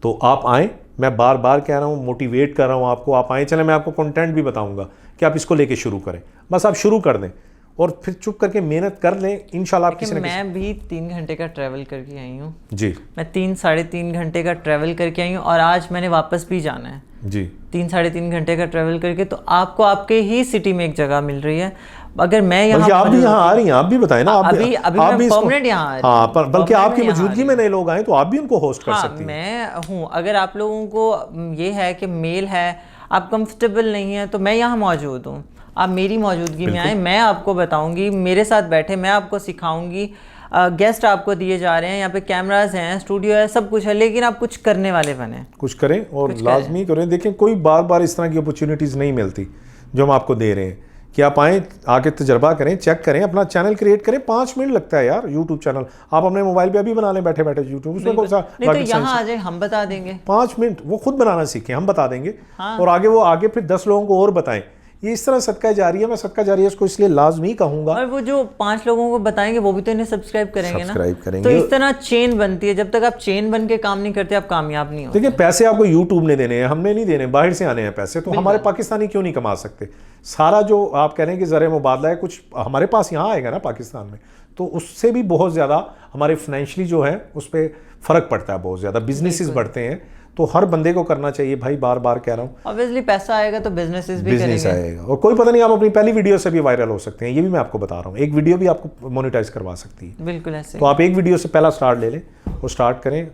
Speaker 1: तो आप आएँ, मैं बार बार कह रहा हूँ, मोटिवेट कर रहा हूँ आपको, आप आएँ। चले मैं आपको कंटेंट भी बताऊँगा कि आप इसको लेके शुरू करें, बस आप शुरू कर दें और फिर चुप करके मेहनत कर लें, इंशाल्लाह आप किसी न
Speaker 2: मैं भी 3 घंटे का ट्रैवल करके आई हूँ
Speaker 1: जी।
Speaker 2: मैं 3-3.5 घंटे का ट्रैवल करके आई हूँ, और आज मैंने वापस भी जाना है
Speaker 1: जी।
Speaker 2: 3-3.5 घंटे का ट्रैवल करके। तो आपको आपके ही सिटी में एक जगह मिल रही है। अगर मैं यहाँ,
Speaker 1: आप भी यहाँ आ रही हैं, आप भी बताएं ना, आप भी
Speaker 2: परमानेंट यहाँ आ रही हूँ।
Speaker 1: हाँ, बल्कि आपकी मौजूदगी में नए लोग आए तो आप भी उनको होस्ट कर सकती हैं।
Speaker 2: मैं हूँ, अगर आप लोगों को ये है कि मेल है, आप कंफर्टेबल नहीं है, तो मैं यहाँ मौजूद हूँ, आप मेरी मौजूदगी में आए, मैं आपको बताऊंगी, मेरे साथ बैठे, मैं आपको सिखाऊंगी। गेस्ट आपको दिए जा रहे हैं, यहाँ पे कैमरास हैं, स्टूडियो है, सब कुछ है, लेकिन आप कुछ करने वाले बने,
Speaker 1: कुछ करें और लाजमी करें। देखें, कोई बार बार इस तरह की अपॉर्चुनिटीज़ नहीं मिलती जो हम आपको दे रहे हैं, कि आप आएँ, आके तजर्बा करें, चेक करें, अपना चैनल क्रिएट करें। 5 मिनट लगता है यार यूट्यूब चैनल, आप अपने मोबाइल पे अभी बना लें बैठे बैठे यूट्यूब, उसमें कौन सा
Speaker 2: नहीं, तो यहाँ आ जाए, हम बता देंगे।
Speaker 1: 5 मिनट वो खुद बनाना सीखें, हम बता देंगे। और आगे वो आगे फिर 10 लोगों को और बताएं। ये इस तरह सदका जारी है, मैं सदका जारी है इसको इसलिए लाजमी कहूँगा।
Speaker 2: और वो जो 5 लोगों को बताएंगे वो भी तो इन्हें सब्सक्राइब करेंगे ना,
Speaker 1: करेंगे।
Speaker 2: तो इस तरह चेन बनती है। जब तक आप चेन बन के काम नहीं करते, आप कामयाब नहीं होते।
Speaker 1: देखिए, पैसे आपको यूट्यूब ने देने हैं, हमने नहीं देने, बाहर से आने हैं पैसे। तो हमारे पाकिस्तानी क्यों नहीं कमा सकते? सारा जो आप कह रहे हैं कि ज़र मुबादला है, कुछ हमारे पास यहाँ आएगा ना पाकिस्तान में, तो उससे भी बहुत ज़्यादा हमारे फाइनेंशियली जो है उस पर फ़र्क पड़ता है, बहुत ज़्यादा बिजनेसेस बढ़ते हैं। तो हर बंदे को करना चाहिए भाई, बार बार कह रहा हूँ।
Speaker 2: ऑब्वियसली पैसा आएगा तो बिजनेस भी करेंगे,
Speaker 1: आएगा। और कोई पता नहीं, आप अपनी पहली वीडियो से भी वायरल हो सकते हैं, ये भी मैं आपको बता रहा हूँ। एक वीडियो भी आपको मोनेटाइज करवा सकती है,
Speaker 2: बिल्कुल ऐसे।
Speaker 1: तो आप एक वीडियो से पहला स्टार्ट ले लें और स्टार्ट करें,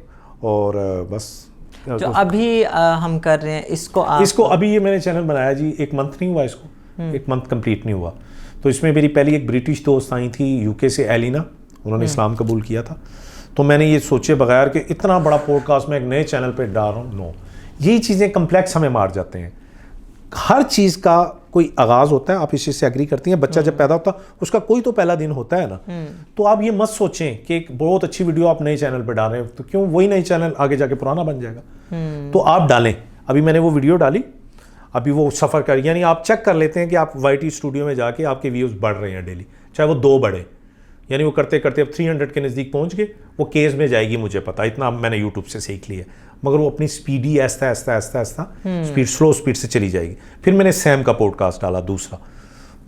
Speaker 1: और बस।
Speaker 2: जो अभी हम कर रहे हैं इसको
Speaker 1: अभी ये मैंने चैनल बनाया जी, 1 मंथ नहीं हुआ इसको, 1 मंथ कंप्लीट नहीं हुआ। तो इसमें मेरी पहली एक ब्रिटिश दोस्त आई थी UK से, एलिना, उन्होंने इस्लाम कबूल किया था। तो मैंने ये सोचे बगैर कि इतना बड़ा पॉडकास्ट मैं एक नए चैनल पे डाल रहा हूँ, नो, यही चीज़ें कम्प्लेक्स हमें मार जाते हैं। हर चीज़ का कोई आगाज़ होता है, आप इस चीज़ से एग्री करती हैं। बच्चा जब पैदा होता है उसका कोई तो पहला दिन होता है ना, तो आप ये मत सोचें कि एक बहुत अच्छी वीडियो आप नए चैनल पर डाल रहे हैं तो क्यों वही नई चैनल आगे जाके पुराना बन जाएगा। तो आप डालें। अभी मैंने वो वीडियो डाली, अभी वो सफ़र कर, यानी आप चेक कर लेते हैं कि आप YT स्टूडियो में जाके आपके व्यूज़ बढ़ रहे हैं डेली, चाहे वो 2 बढ़े, यानी वो करते करते अब 300 के नज़दीक पहुंच गए। वो केस में जाएगी, मुझे पता, इतना मैंने यूट्यूब से सीख लिया, मगर वो अपनी स्पीड ही ऐसा स्पीड, स्लो स्पीड से चली जाएगी। फिर मैंने सैम का पॉडकास्ट डाला दूसरा,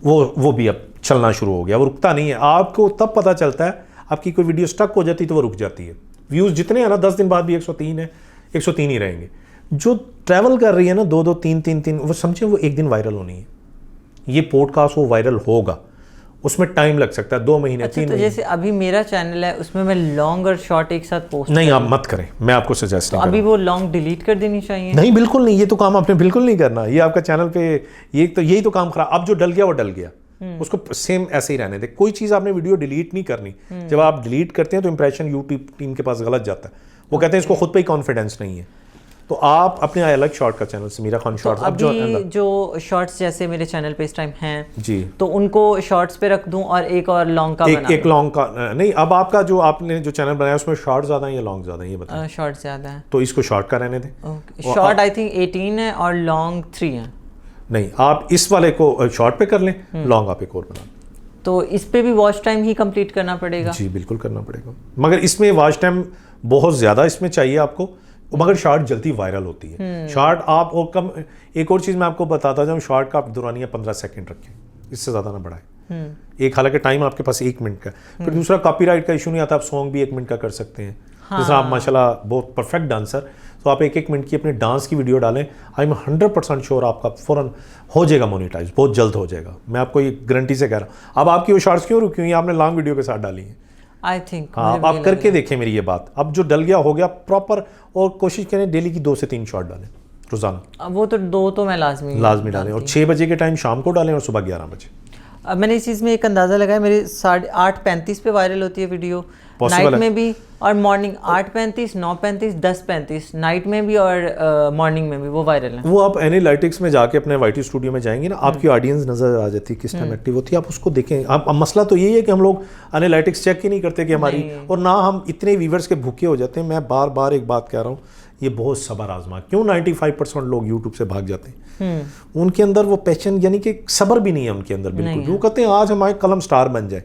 Speaker 1: वो भी अब चलना शुरू हो गया, वो रुकता नहीं है। आपको तब पता चलता है, आपकी कोई वीडियो स्टक हो जाती है तो वो रुक जाती है। व्यूज़ जितने हैं ना 10 दिन बाद भी 103 है, 103 ही रहेंगे। जो ट्रैवल कर रही है ना 2-2, 3-3, वो समझे वो एक दिन वायरल होनी है। ये पॉडकास्ट वो वायरल होगा, उसमें टाइम लग सकता है, 2 महीने, 3 महीने।
Speaker 2: जैसे अभी मेरा चैनल है, उसमें मैं लॉन्ग और शॉर्ट एक साथ पोस्ट
Speaker 1: नहीं, आप मत करें, मैं आपको सजेस्ट नहीं
Speaker 2: अभी वो लॉन्ग डिलीट कर देनी चाहिए?
Speaker 1: नहीं, बिल्कुल नहीं, ये तो काम आपने बिल्कुल नहीं करना। ये आपका चैनल पे यही तो काम खराब। अब जो डल गया वो डल गया, उसको सेम ऐसे ही रहने दे। कोई चीज़ आपने वीडियो डिलीट नहीं करनी। जब आप डिलीट करते हैं तो इंप्रेशन यूट्यूब टीम के पास गलत जाता है। वो कहते हैं इसको खुद पे ही कॉन्फिडेंस नहीं है। तो आप अपने अलग शॉर्ट का चैनल समीरा खान शॉर्ट्स,
Speaker 2: अब जो शॉर्ट्स जैसे मेरे चैनल पे इस टाइम हैं
Speaker 1: जी, तो
Speaker 2: उनको शॉर्ट्स पे रख दूं और एक और लॉन्ग का बना
Speaker 1: एक लॉन्ग का नहीं। अब आपका जो आपने जो चैनल बनाया उसमें शॉर्ट ज़्यादा है या लॉन्ग ज़्यादा है, ये बताएं।
Speaker 2: शॉर्ट ज़्यादा है,
Speaker 1: तो इसको शॉर्ट का रहने दें।
Speaker 2: शॉर्ट आई थिंक 18 है और लॉन्ग 3 है।
Speaker 1: नहीं, आप इस वाले को शॉर्ट पे कर लें, लॉन्ग आप एक और बना।
Speaker 2: तो इस पे भी वॉच टाइम ही कंप्लीट करना पड़ेगा?
Speaker 1: जी बिल्कुल करना पड़ेगा, मगर इसमें वॉच टाइम बहुत ज़्यादा इसमें चाहिए आपको, मगर शॉर्ट जल्दी वायरल होती है। शॉर्ट आप और कम, एक और चीज़ मैं आपको बताता जाऊँ, शॉर्ट का आप दुरानिया 15 सेकंड रखें, इससे ज़्यादा ना बढ़ाएं। एक, हालांकि टाइम आपके पास 1 मिनट का। फिर दूसरा, कॉपीराइट का इशू नहीं आता, आप सॉन्ग भी 1 मिनट का कर सकते हैं। दूसरा, आप माशाल्लाह बहुत परफेक्ट डांसर, तो आप 1-1 मिनट की अपने डांस की वीडियो डालें, आई एम 100% श्योर आपका फ़ौरन हो जाएगा मोनेटाइज, बहुत जल्द हो जाएगा। मैं आपको ये गारंटी से कह रहा हूँ। अब आपकी वो शॉर्ट्स क्यों रुकी हुई हैं? आपने लॉन्ग वीडियो के साथ डाली है।
Speaker 2: आई थिंक
Speaker 1: हाँ, आप करके देखें मेरी ये बात। अब जो डल गया हो गया प्रॉपर, और कोशिश करें डेली की 2 से 3 शॉट डालें रोजाना।
Speaker 2: वो तो 2 तो मैं लाजमी
Speaker 1: डालें, और 6 बजे के टाइम शाम को डालें और सुबह 11 बजे।
Speaker 2: अब मैंने इस चीज़ में एक अंदाज़ा लगाया, मेरी 8:35 पे वायरल होती है वीडियो, नाइट में भी और मॉर्निंग 8:35, 9:35, 10:35 नाइट में भी और मॉर्निंग में भी वो वायरल है।
Speaker 1: वो आप एनालिटिक्स में जाके अपने YT स्टूडियो में जाएंगे ना, आपकी ऑडियंस नज़र आ जाती है किस टाइम एक्टिव होती है, आप उसको देखें। अब मसला तो यही है कि हम लोग एनालिटिक्स चेक ही नहीं करते कि हमारी, और ना हम इतने व्यूवर्स के भूखे हो जाते हैं। मैं बार बार एक बात कह रहा हूँ, ये बहुत सब्र आजमा। क्यों 95% लोग यूट्यूब से भाग जाते हैं? उनके अंदर वो पैशन, यानी कि सब्र भी नहीं है उनके अंदर बिल्कुल। वो कहते हैं आज हमारे कलम स्टार बन जाए,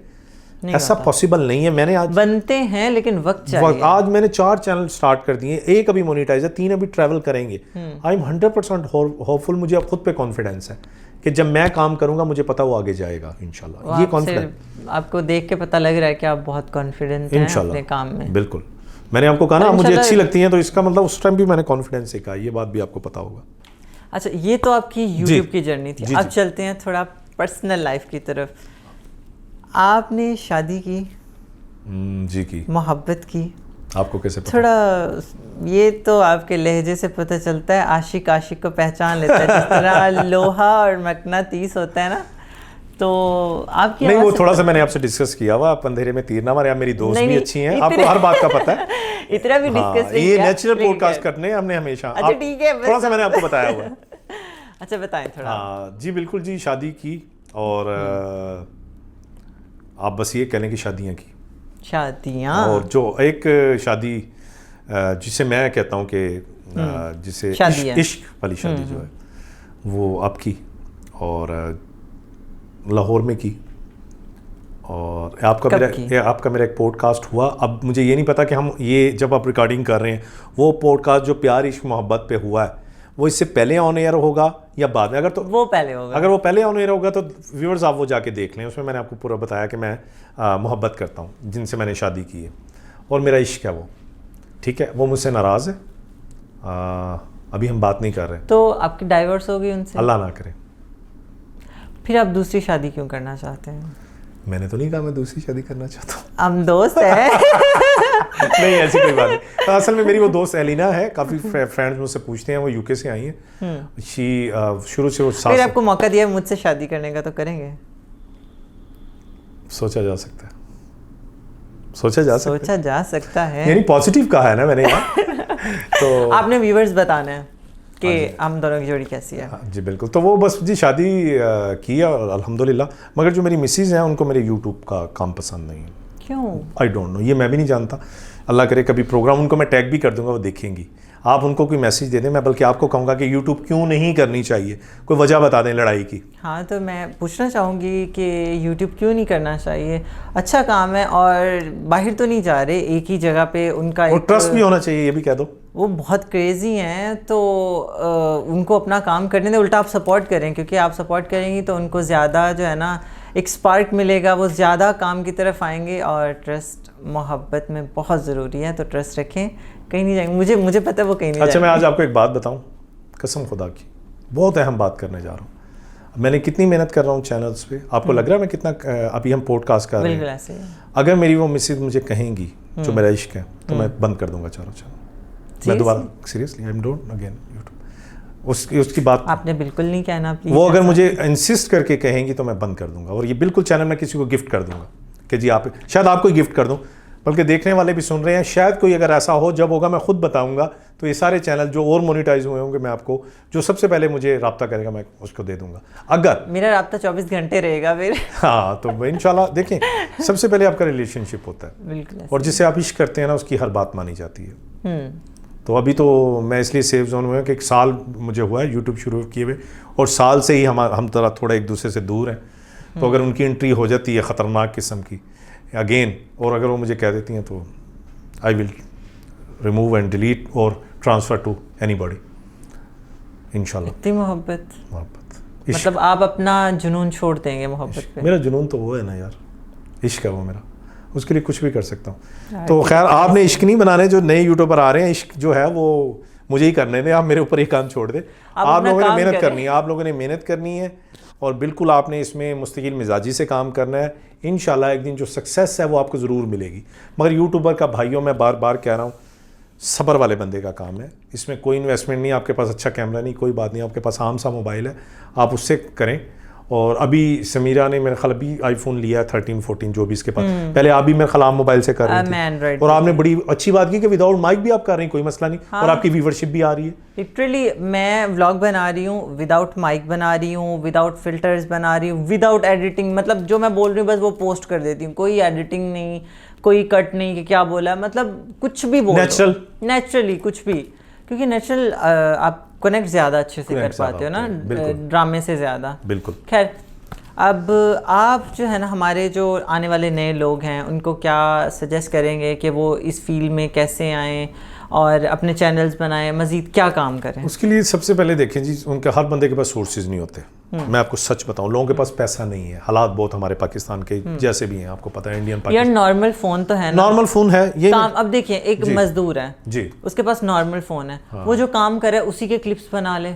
Speaker 1: ऐसा पॉसिबल नहीं है। मैंने आज
Speaker 2: बनते हैं लेकिन वक्त चाहिए।
Speaker 1: आज मैंने 4 चैनल स्टार्ट कर दिए, 1 अभी मोनेटाइज है, 3 अभी ट्रैवल करेंगे। आई एम 100% होपफुल, मुझे अब खुद पे कॉन्फिडेंस है कि जब मैं काम करूंगा मुझे पता वो आगे जाएगा इंशाल्लाह। ये कॉन्फिडेंस
Speaker 2: आपको देख के पता लग रहा है कि आप बहुत कॉन्फिडेंट हैं अपने काम में।
Speaker 1: बिल्कुल, मैंने आपको कहा ना मुझे अच्छी लगती है, तो इसका मतलब उस टाइम भी मैंने कॉन्फिडेंस से कहा, ये बात भी आपको पता होगा।
Speaker 2: अच्छा, ये तो आपकी यूट्यूब की जर्नी थी। अब चलते हैं थोड़ा पर्सनल लाइफ की तरफ। आपने शादी की?
Speaker 1: जी की।
Speaker 2: मोहब्बत की?
Speaker 1: आपको कैसे पता?
Speaker 2: थोड़ा ये तो आपके लहजे से पता चलता है, आशिक आशिक को पहचान लेता है, जिस तरह लोहा और मकनातीस होता है ना। तो आपकी
Speaker 1: नहीं, वो थोड़ा सा मैंने आपसे डिस्कस किया हुआ, आप अंधेरे में तीर ना मारे। मेरी दोस्त भी अच्छी हैं, आपको हर बात का पता है।
Speaker 2: इतना भी डिस्कस नहीं
Speaker 1: ये नेचुरल पॉडकास्ट करने हमने हमेशा।
Speaker 2: अच्छा ठीक है,
Speaker 1: थोड़ा सा मैंने आपको बताया हुआ है।
Speaker 2: अच्छा बताएं थोड़ा।
Speaker 1: हाँ जी बिल्कुल जी, शादी की, और आप बस ये कहने की शादियाँ की,
Speaker 2: शादियाँ, और
Speaker 1: जो एक शादी जिसे मैं कहता हूँ कि जिसे इश्क वाली शादी जो है वो आपकी, और लाहौर में की। और आपका मेरा एक पॉडकास्ट हुआ। अब मुझे ये नहीं पता कि हम ये जब आप रिकॉर्डिंग कर रहे हैं, वो पॉडकास्ट जो प्यार इश्क मोहब्बत पे हुआ है, वो इससे पहले ऑन एयर होगा या बाद में? अगर तो
Speaker 2: वो पहले होगा।
Speaker 1: अगर वो पहले ऑन एयर होगा तो व्यूअर्स आप वो जाके देख लें। उसमें मैंने आपको पूरा बताया कि मैं मोहब्बत करता हूँ जिनसे मैंने शादी की है, और मेरा इश्क है वो, ठीक है। वो मुझसे नाराज़ है, अभी हम बात नहीं कर रहे।
Speaker 2: तो आपकी डाइवोर्स हो गई उनसे?
Speaker 1: अल्लाह ना करे।
Speaker 2: फिर आप दूसरी शादी क्यों करना चाहते हैं?
Speaker 1: मैंने तो नहीं कहा मैं दूसरी शादी करना चाहता हूँ।
Speaker 2: हम दोस्त हैं।
Speaker 1: नहीं, ऐसी कोई बात नहीं। तो असल में मेरी वो दोस्त एलिना है, काफ़ी फ्रेंड्स मुझसे पूछते हैं, वो यूके से आई हैं। शुरू से वो
Speaker 2: फिर आपको मौका दिया मुझसे शादी करने का, तो करेंगे?
Speaker 1: सोचा जा सकता है। सोचा जा
Speaker 2: सकता है,
Speaker 1: यानी पॉजिटिव कहा है ना मैंने यहाँ। तो
Speaker 2: आपने व्यूवर्स बताना है कि हम दोनों की जोड़ी कैसी है।
Speaker 1: जी बिल्कुल। तो वो बस जी शादी की है और अल्हम्दुलिल्लाह, मगर जो मेरी मिसेज हैं उनको मेरे यूट्यूब का काम पसंद नहीं है।
Speaker 2: क्यों?
Speaker 1: आई डोंट नो, ये मैं भी नहीं जानता। अल्लाह करे कभी प्रोग्राम उनको मैं टैग भी कर दूंगा, वो देखेंगी। आप उनको कोई मैसेज दे दें, मैं बल्कि आपको कहूँगा कि यूट्यूब क्यों नहीं करनी चाहिए, कोई वजह बता दें लड़ाई की।
Speaker 2: हाँ, तो मैं पूछना चाहूँगी कि यूट्यूब क्यों नहीं करना चाहिए? अच्छा काम है और बाहर तो नहीं जा रहे, एक ही जगह पे उनका
Speaker 1: और ट्रस्ट भी होना चाहिए, ये भी कह दो।
Speaker 2: वो बहुत क्रेजी हैं, तो उनको अपना काम करने दें। उल्टा आप सपोर्ट करें, क्योंकि आप सपोर्ट करेंगी तो उनको ज़्यादा जो है ना एक स्पार्क मिलेगा, वो ज़्यादा काम की तरफ आएंगे। और ट्रस्ट मोहब्बत में बहुत ज़रूरी है, तो ट्रस्ट रखें, कहीं नहीं जाएंगे। मुझे पता है वो कहीं नहीं
Speaker 1: अच्छा,
Speaker 2: जाएंगे।
Speaker 1: मैं आज आपको एक बात बताऊं, कसम खुदा की बहुत अहम बात करने जा रहा हूं। मैंने कितनी मेहनत कर रहा हूँ चैनल्स पे, आपको लग रहा है मैं कितना, अभी हम पॉडकास्ट कर रहे हैं,
Speaker 2: बिल्कुल ऐसे ही।
Speaker 1: अगर मेरी वो मिसेज मुझे कहेंगी जो मेरा इश्क है, तो मैं बंद कर दूंगा चारों चैनल। मैं दोबारा seriously I am don't again YouTube, उसकी बात
Speaker 2: आपने बिल्कुल नहीं कहना प्लीज।
Speaker 1: वो अगर मुझे इंसिस्ट करके कहेंगी तो मैं बंद कर दूंगा, और ये बिल्कुल चैनल मैं किसी को गिफ्ट कर दूंगा कि जी आप, शायद आपको गिफ्ट कर दूं, बल्कि देखने वाले भी सुन रहे हैं, शायद कोई अगर ऐसा हो, जब होगा मैं खुद बताऊंगा। तो ये सारे चैनल जो और मोनेटाइज हुए होंगे, मैं आपको जो सबसे पहले मुझे राब्ता करेगा मैं उसको दे दूंगा। अगर
Speaker 2: मेरा राब्ता 24 घंटे रहेगा फिर।
Speaker 1: हाँ, तो इंशाल्लाह देखें, सबसे पहले आपका रिलेशनशिप होता है,
Speaker 2: बिल्कुल,
Speaker 1: और जिससे आप इश्क करते हैं ना, उसकी हर बात मानी जाती है। तो अभी तो मैं इसलिए सेफ जोन में कि 1 साल मुझे हुआ है यूट्यूब शुरू किए हुए, और साल से ही हम थोड़ा एक दूसरे से दूर हैं। तो अगर उनकी एंट्री हो जाती है ख़तरनाक किस्म की अगेन, और अगर वो मुझे कह देती हैं, तो I will remove and delete और ट्रांसफ़र टू एनीबॉडी इंशाल्लाह।
Speaker 2: इतनी मोहब्बत, मतलब आप अपना जुनून छोड़ देंगे मोहब्बत पे?
Speaker 1: मेरा जुनून तो वो है ना यार, इश्क है वो मेरा, उसके लिए कुछ भी कर सकता हूँ। तो खैर, आपने इश्क नहीं बनाने, जो नए यूट्यूबर आ रहे हैं, इश्क जो है वो मुझे ही करने दें, आप मेरे ऊपर ये काम छोड़ दें। आप लोगों ने मेहनत करनी है, आप लोगों ने मेहनत करनी है, और बिल्कुल आपने इसमें मुस्तकिल मिजाजी से काम करना है। इंशाल्लाह एक दिन जो सक्सेस है वो आपको ज़रूर मिलेगी। मगर यूट्यूबर का भाइयों, मैं बार बार कह रहा हूँ, सब्र वाले बंदे का काम है। इसमें कोई इन्वेस्टमेंट नहीं, आपके पास अच्छा कैमरा नहीं, कोई बात नहीं, आपके पास आम सा मोबाइल है, आप उससे करें। और अभी समीरा ने मेरे ख्याल अभी आईफोन लिया है 13, 14 जो भी इसके पास, पहले आप भी मेरे ख्याल मोबाइल से कर रहे थे, और आपने बड़ी अच्छी बात की कि विदाउट माइक भी आप कर रही हैं, कोई मसला नहीं। हाँ। और आपकी व्यूवरशिप भी आ रही है।
Speaker 2: लिटरली मैं व्लॉग बना रही हूँ विदाउट माइक, बना रही हूँ विदाउट फिल्टर्स, बना रही हूँ विदाउट एडिटिंग, मतलब जो मैं बोल रही हूँ बस वो पोस्ट कर देती हूँ, कोई एडिटिंग नहीं, कोई कट नहीं कि क्या बोला, मतलब कुछ भी बोल, नेचुरली कुछ भी, क्योंकि नेचुरल आप कनेक्ट ज़्यादा अच्छे से कर पाते हो ना ड्रामे से ज़्यादा।
Speaker 1: बिल्कुल।
Speaker 2: खैर, अब आप जो है ना, हमारे जो आने वाले नए लोग हैं उनको क्या सजेस्ट करेंगे कि वो इस फील्ड में कैसे आएँ और अपने चैनल्स बनाएं, मज़ीद क्या काम करें? उसके
Speaker 1: लिए सबसे पहले देखें जी, उनके हर बंदे के पास सोर्सेज नहीं होते। मैं आपको सच बताऊं, लोगों के पास पैसा नहीं है, हालात बहुत हमारे पाकिस्तान के जैसे भी हैं, आपको पता है, इंडियन
Speaker 2: यार नॉर्मल फोन तो है ना,
Speaker 1: नॉर्मल फोन है ये
Speaker 2: काम। अब देखिए, एक मजदूर है जी, उसके पास नॉर्मल फोन है, हाँ। वो जो काम करे उसी के क्लिप्स बना ले,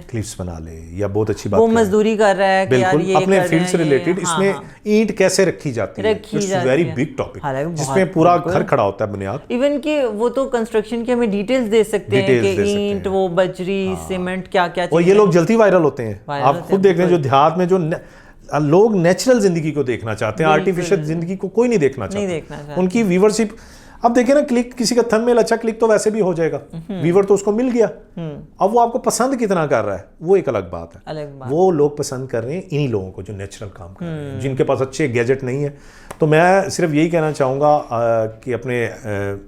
Speaker 2: या बहुत अच्छी बात, वो मजदूरी कर रहा है कि यार ये
Speaker 1: अपने फील्ड से रिलेटेड। इसमें ईंट कैसे रखी जाती है, इट्स वेरी बिग टॉपिक, जिसमें पूरा घर खड़ा होता है बुनियाद।
Speaker 2: इवन कि वो तो कंस्ट्रक्शन की हमें डिटेल्स दे सकते हैं कि ईंट, वो बजरी, सीमेंट, क्या क्या,
Speaker 1: और ये लोग जल्दी वायरल होते हैं। आप खुद देख रहे हैं, जो देहात में जो लोग नेचुरल जिंदगी को देखना चाहते हैं, आर्टिफिशियल जिंदगी को कोई नहीं देखना चाहता। उनकी व्यूवरशिप, अब देखिए ना, क्लिक, किसी का थंबनेल अच्छा क्लिक तो वैसे भी हो जाएगा, व्यूवर तो उसको मिल गया। अब वो आपको पसंद कितना कर रहा है वो एक अलग बात है। वो लोग पसंद कर रहे हैं इन्हीं लोगों को जो नेचुरल काम कर रहे हैं, जिनके पास अच्छे गैजेट नहीं है। तो मैं सिर्फ यही कहना चाहूँगा कि अपने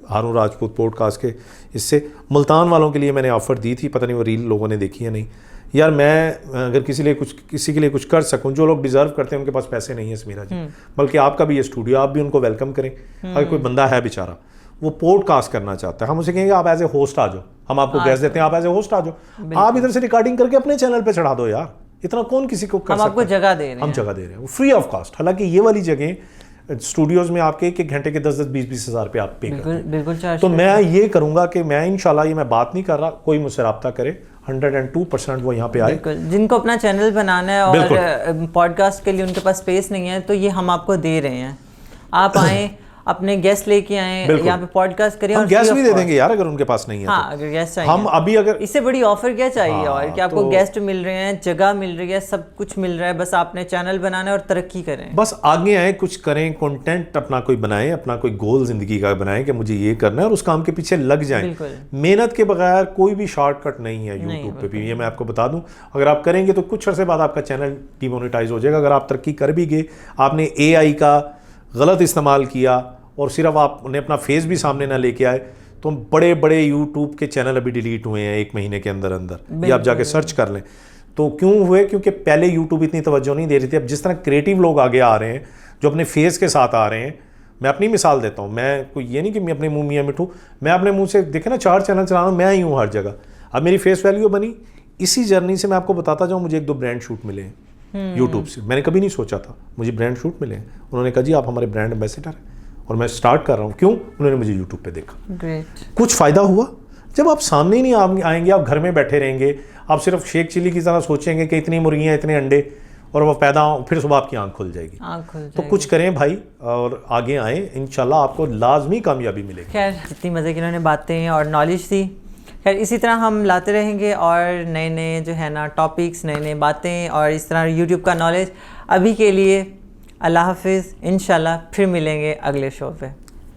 Speaker 1: हारून राजपूत पॉडकास्ट के इससे मुल्तान वालों के लिए मैंने ऑफर दी थी, पता नहीं वो रील लोगों ने देखी है नहीं। यार मैं अगर किसी के लिए कुछ कर सकूं, जो लोग डिजर्व करते हैं उनके पास पैसे नहीं है समीरा जी, बल्कि आपका भी ये स्टूडियो, आप भी उनको वेलकम करें। अगर कोई बंदा है बेचारा, वो पॉडकास्ट करना चाहता है, हम उसे कहेंगे आप एज ए होस्ट आ जाओ, हम आपको गैस देते हैं, आप एज ए होस्ट आ जाओ, आप इधर से रिकॉर्डिंग करके अपने चैनल पे चढ़ा दो यार, इतना कौन किसी को कर सकता है।
Speaker 2: हम आपको जगह दे रहे हैं,
Speaker 1: हम जगह दे रहे हैं फ्री ऑफ कॉस्ट। हालांकि ये वाली जगह स्टूडियोज में आपके 1 घंटे के 10-10, 20-20 हज़ार रुपये आप पे करते हैं। तो मैं ये करूंगा कि मैं इंशाल्लाह, ये मैं बात नहीं कर रहा, कोई मुझसे रब्ता करे, 102% वो यहाँ पे आए।
Speaker 2: जिनको अपना चैनल बनाना है और पॉडकास्ट के लिए उनके पास स्पेस नहीं है, तो ये हम आपको दे रहे हैं, आप आएँ, अपने गेस्ट लेके आए,
Speaker 1: बिल्कुल।
Speaker 2: यहाँ पे पॉडकास्ट करें।
Speaker 1: हम
Speaker 2: और
Speaker 1: गैस
Speaker 2: free
Speaker 1: भी
Speaker 2: of
Speaker 1: दे
Speaker 2: cost।
Speaker 1: देंगे यार अगर उनके पास नहीं है
Speaker 2: हाँ,
Speaker 1: तो।
Speaker 2: अगर गेस्ट चाहिए
Speaker 1: हम अभी अगर
Speaker 2: इससे बड़ी ऑफर क्या चाहिए?
Speaker 1: हाँ,
Speaker 2: और कि आपको
Speaker 1: तो
Speaker 2: गेस्ट मिल रहे हैं, जगह मिल रही है, सब कुछ मिल रहा है, बस आपने चैनल बनाना है और तरक्की करें।
Speaker 1: बस आगे आए, कुछ करें, कंटेंट अपना कोई बनाएं, अपना कोई गोल जिंदगी का बनाएं कि मुझे ये करना है और उस काम के पीछे लग जाएं।
Speaker 2: बिल्कुल।
Speaker 1: मेहनत के बगैर कोई भी शॉर्टकट नहीं है यूट्यूब पे भी, ये मैं आपको बता दूं। अगर आप करेंगे तो कुछ अर्से बाद आपका चैनल डिमोनेटाइज हो जाएगा। अगर आप तरक्की कर भी गए, आपने AI का गलत इस्तेमाल किया और सिर्फ आपने अपना फेस भी सामने ना लेके आए, तो बड़े बड़े यूट्यूब के चैनल अभी डिलीट हुए हैं 1 महीने के अंदर अंदर। ये आप जाके सर्च कर लें। तो क्यों हुए? क्योंकि पहले यूट्यूब इतनी तवज्जो नहीं दे रही थी। अब जिस तरह क्रिएटिव लोग आगे आ रहे हैं जो अपने फेस के साथ आ रहे हैं, मैं अपनी मिसाल देता हूँ। मैं कोई ये नहीं कि मैं अपने मुंह मियाँ मिठू, मैं अपने मुंह से देखे ना 4 चैनल चला रहा हूँ, मैं ही हूँ हर जगह। अब मेरी फेस वैल्यू बनी। इसी जर्नी से मैं आपको बताता जाऊँ, मुझे 1-2 ब्रांड शूट मिले हैं यूट्यूब से। मैंने कभी नहीं सोचा था, मुझे ब्रांड शूट मिले हैं। उन्होंने कहा जी आप हमारे ब्रांड एम्बेसडर हैं और मैं स्टार्ट कर रहा हूँ। क्यों? उन्होंने मुझे यूट्यूब पे देखा।
Speaker 2: ग्रेट।
Speaker 1: कुछ फ़ायदा हुआ। जब आप सामने ही नहीं आएंगे, आप घर में बैठे रहेंगे, आप सिर्फ शेख चिल्ली की तरह सोचेंगे कि इतनी मुर्गियाँ, इतने अंडे, और वो पैदा हो, फिर सुबह आपकी आँख खुल जाएगी। तो कुछ करें भाई और आगे आएँ, इंशाल्लाह आपको लाजमी कामयाबी मिलेगी।
Speaker 2: खैर, जितनी मज़े की उन्होंने बातें और नॉलेज दी, खैर इसी तरह हम लाते रहेंगे और नए नए जो है ना टॉपिक्स, नए नए बातें और इस तरह यूट्यूब का नॉलेज। अभी के लिए अल्लाह हाफिज़, इंशाल्लाह फिर मिलेंगे अगले शो पे।